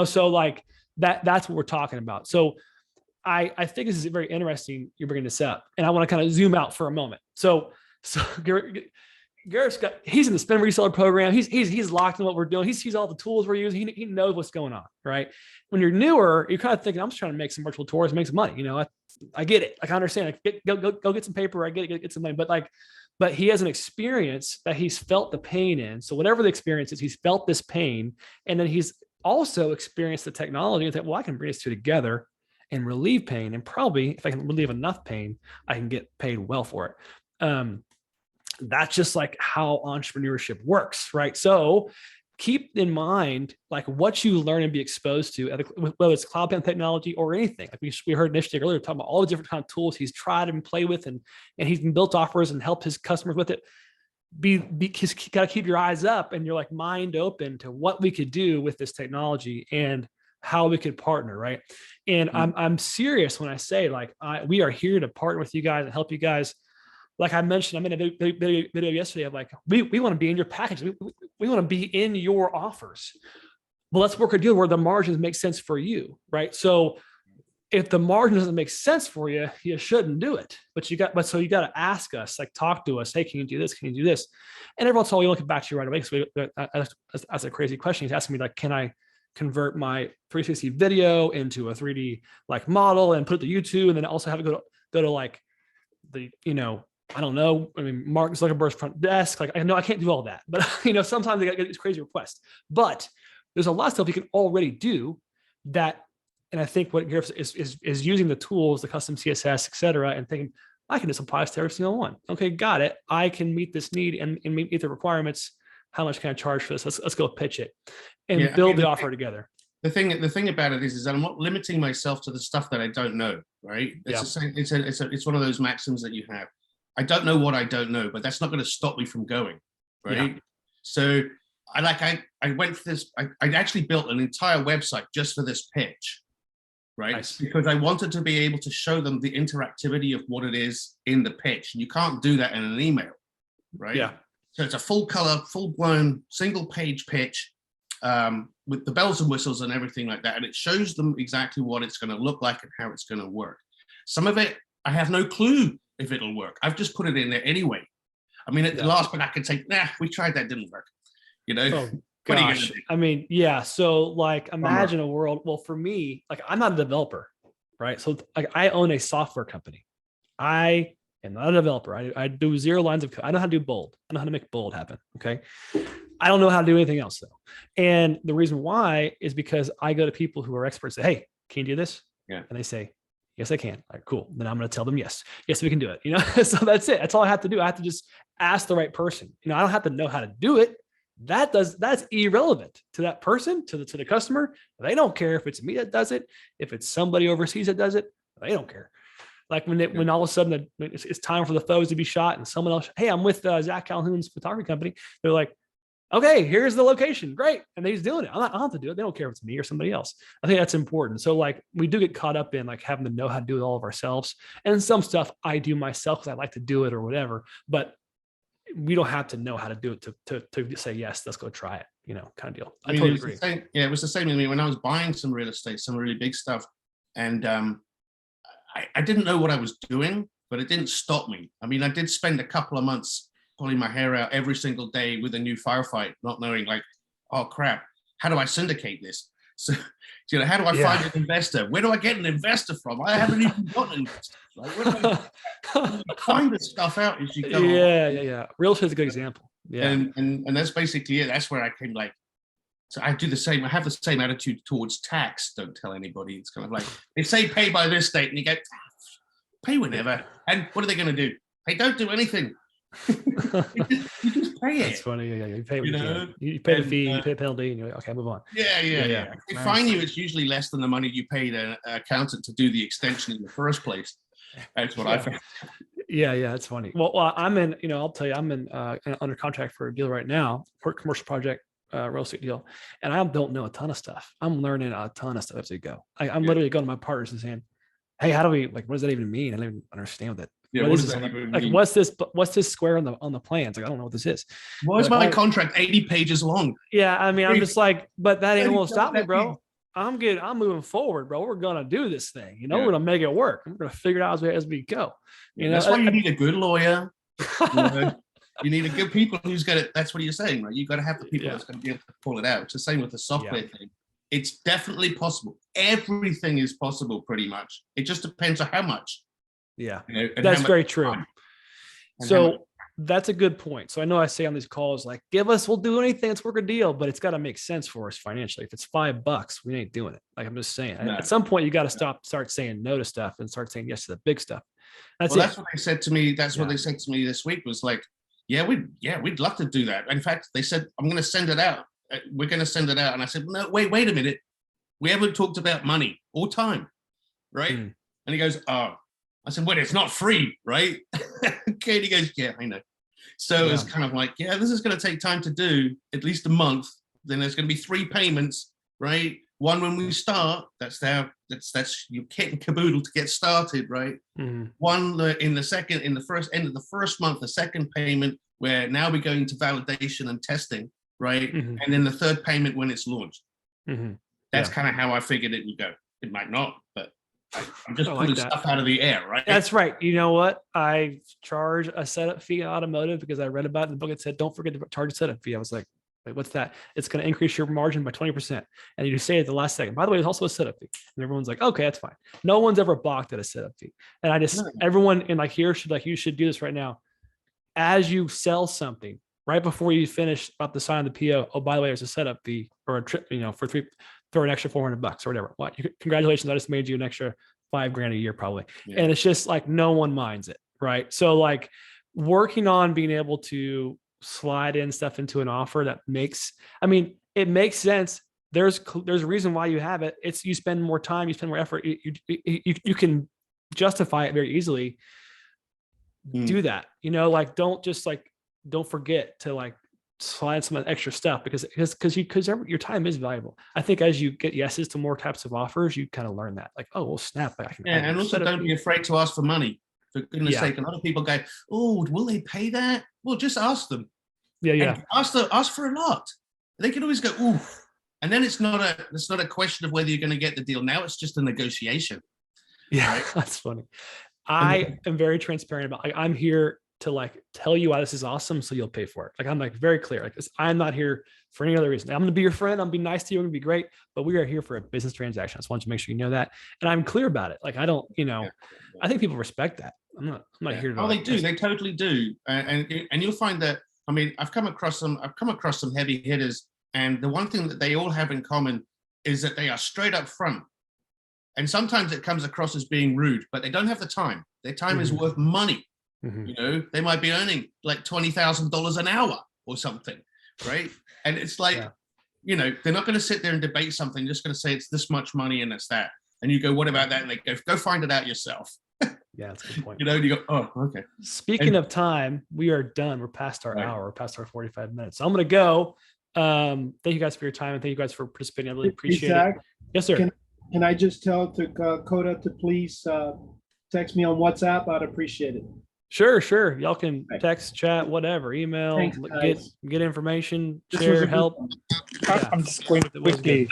So like that's what we're talking about. So I think this is very interesting. You're bringing this up, and I want to kind of zoom out for a moment. So Garrett's he's in the spin reseller program. He's locked in what we're doing. He sees all the tools we're using. He knows what's going on, right? When you're newer, you're kind of thinking, I'm just trying to make some virtual tours, make some money. I get it. Like, I understand. Go get some paper. I get it. Get some money. But he has an experience that he's felt the pain in. So whatever the experience is, he's felt this pain, and then he's also experienced the technology and think, well, I can bring these two together and relieve pain. And probably if I can relieve enough pain, I can get paid well for it. That's just like how entrepreneurship works, right? So keep in mind, like what you learn and be exposed to, whether it's CloudPano technology or anything. Like we heard Nishik earlier talking about all the different kind of tools he's tried and played with, and he's been built offers and helped his customers with it. Just got to keep your eyes up and you're like mind open to what we could do with this technology and how we could partner, right? And I'm serious when I say like we are here to partner with you guys and help you guys. Like I mentioned, I made a video yesterday of like, we want to be in your package. We want to be in your offers. Well, let's work a deal where the margins make sense for you, right? So if the margin doesn't make sense for you, you shouldn't do it. But you got to ask us, like talk to us. Hey, can you do this? Can you do this? And every once in a while, we look back to you right away. So that's a crazy question. He's asking me like, can I convert my 360 video into a 3D like model and put it to YouTube, and then also have it go to like the, I don't know. I mean, Mark Zuckerberg's front desk. Like, I know I can't do all that, but sometimes they get these crazy requests. But there's a lot of stuff you can already do that. And I think what Gareth is using the tools, the custom CSS, et cetera, and thinking, I can just apply this to every single one. Okay, got it. I can meet this need and meet the requirements. How much can I charge for this? Let's go pitch it and build the offer together. The thing about it is that I'm not limiting myself to the stuff that I don't know, right? It's the same. It's one of those maxims that you have. I don't know what I don't know, but that's not going to stop me from going, right? Yeah. So I went for this. I actually built an entire website just for this pitch, right? Nice. Because I wanted to be able to show them the interactivity of what it is in the pitch. And you can't do that in an email, right? Yeah. So it's a full color, full blown, single page pitch with the bells and whistles and everything like that. And it shows them exactly what it's going to look like and how it's going to work. Some of it, I have no clue if it'll work. I've just put it in there anyway. I mean, at the last minute I could say, nah, we tried that, didn't work. Oh, gosh. I mean, yeah. So like imagine a world, well, for me, like I'm not a developer, right? So like I own a software company. I am not a developer. I do 0 lines of code. I know how to do bold. I know how to make bold happen. Okay. I don't know how to do anything else though. And the reason why is because I go to people who are experts, say, hey, can you do this? Yeah. And they say, yes, I can. All right, cool. Then I'm going to tell them, yes, we can do it. So that's it. That's all I have to do. I have to just ask the right person. I don't have to know how to do it. That's irrelevant to that person, to the customer. They don't care if it's me that does it. If it's somebody overseas that does it, they don't care. Like when all of a sudden it's time for the photos to be shot and someone else, hey, I'm with Zach Calhoun's photography company. They're like, okay, here's the location. Great. And he's doing it. I don't have to do it. They don't care if it's me or somebody else. I think that's important. So like we do get caught up in like having to know how to do it all of ourselves. And some stuff I do myself because I like to do it or whatever, but we don't have to know how to do it to say, yes, let's go try it, kind of deal. I totally agree. It was the same with me when I was buying some real estate, some really big stuff. And I didn't know what I was doing, but it didn't stop me. I mean, I did spend a couple of months pulling my hair out every single day with a new firefight, not knowing like, oh crap, how do I syndicate this? So, how do I find an investor? Where do I get an investor from? I haven't even gotten an investor. Like, where do I find this stuff out as you go? Yeah. Real estate is a good example. Yeah. And that's basically it. That's where I came like, so I do the same. I have the same attitude towards tax. Don't tell anybody. It's kind of like, they say pay by this date and you go, pay whenever. And what are they going to do? Hey, don't do anything. you just pay it. That's funny. Yeah. You pay what you pay the fee, you pay the penalty, and you're like, okay, move on. Yeah. If they fine you, it's usually less than the money you paid an accountant to do the extension in the first place. That's what I found. Yeah, it's funny. Well, I'm in, I'll tell you, I'm in under contract for a deal right now, for a commercial project, real estate deal, and I don't know a ton of stuff. I'm learning a ton of stuff as we go. I'm literally going to my partners and saying, hey, how do we, like, what does that even mean? I don't even understand what that. Yeah, what does that even mean? What's this square on the plans? Like, I don't know what this is. Why is my contract 80 pages long? Yeah, I mean, I'm just like, but that ain't gonna stop me, bro. I'm good. I'm moving forward, bro. We're gonna do this thing. We're gonna make it work. We're gonna figure it out as we go. That's why you need a good lawyer. You need a good people who's got it. That's what you're saying, right? You got to have the people that's going to be able to pull it out. It's the same with the software thing. It's definitely possible. Everything is possible, pretty much. It just depends on how much. Yeah, that's very true. So that's a good point. So I know I say on these calls, like, we'll do anything, let's work a deal, but it's got to make sense for us financially. If it's $5, we ain't doing it. Like, I'm just saying, at some point you got to start saying no to stuff and start saying yes to the big stuff. That's what they said to me. That's what they said to me this week was like, we'd love to do that. In fact, they said, I'm going to send it out. We're going to send it out. And I said, no, wait a minute. We haven't talked about money or time, right? And he goes, oh. I said, well, it's not free, right? Okay, and he goes, yeah, I know. So it's kind of like, this is going to take time to do, at least a month. Then there's going to be 3 payments, right? One when we start, that's your kit and caboodle to get started, right? One in the first end of the first month, the second payment, where now we're going to validation and testing, right? And then the third payment when it's launched. That's kind of how I figured it would go. It might not, but I'm just pulling stuff out of the air, right? That's right. You know what? I charge a setup fee in automotive because I read about it in the book. It said, don't forget to charge a setup fee. I was like, wait, what's that? It's going to increase your margin by 20%. And you say it at the last second. By the way, it's also a setup fee. And everyone's like, okay, that's fine. No one's ever balked at a setup fee. And I just, everyone in like here should, like, you should do this right now. As you sell something, right before you finish about to sign the PO, oh, by the way, there's a setup fee or a trip, for an extra $400 or whatever. Well, congratulations. I just made you an extra $5,000 a year probably. And it's just like, no one minds it. Right. So like working on being able to slide in stuff into an offer that it makes sense. There's a reason why you have it. It's, you spend more time, you spend more effort. You can justify it very easily. Do that, don't forget to like slide some extra stuff because your time is valuable. I think as you get yeses to more types of offers, you kind of learn that, like, oh, well, snap. And also don't be afraid to ask for money. For goodness sake, a lot of people go, oh, will they pay that? Well, just ask them. And ask for a lot. They can always go, ooh. And then it's not a question of whether you're going to get the deal. Now it's just a negotiation. Yeah, right? That's funny. I am very transparent about, I'm here to like tell you why this is awesome, so you'll pay for it. Like, I'm like very clear. Like, I'm not here for any other reason. I'm going to be your friend. I'm going to be nice to you. I'm going to be great, but we are here for a business transaction. I just want you to make sure you know that. And I'm clear about it. Like, I don't, I think people respect that. I'm not here to. Oh, they do. They totally do. And you'll find that. I mean, I've come across some heavy hitters, and the one thing that they all have in common is that they are straight up front. And sometimes it comes across as being rude, but they don't have the time. Their time is worth money. You know, they might be earning like $20,000 an hour or something, right? And it's like, you know, they're not going to sit there and debate something. They're just going to say it's this much money and it's that. And you go, what about that? And they go find it out yourself. Yeah, that's a good point. You know, and you go, oh, okay. Speaking of time, we are done. We're past our hour. We're past our 45 minutes. So I'm going to go. Thank you guys for your time, and thank you guys for participating. I really appreciate it. Yes, sir. Can I just tell to Coda to please text me on WhatsApp? I'd appreciate it. Sure. Y'all can text, chat, whatever, email, get information, share, help. I'm just going to quickly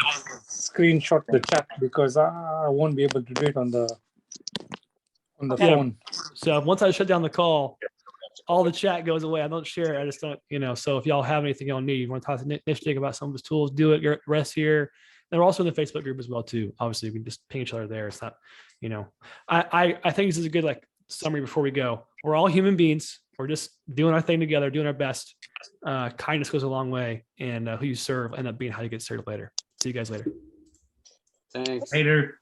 screenshot the chat because I won't be able to do it on the phone. So once I shut down the call, all the chat goes away. I don't share it. I just don't, you know. So if y'all have anything y'all need, you want to talk to Nick about some of his tools, do it. Get rest here. And we're also in the Facebook group as well too. Obviously, we can just ping each other there. It's not, you know, I think this is a good summary before we go. We're all human beings. We're just doing our thing together, doing our best. Kindness goes a long way, and who you serve end up being how you get served later. See you guys later. Thanks. Later.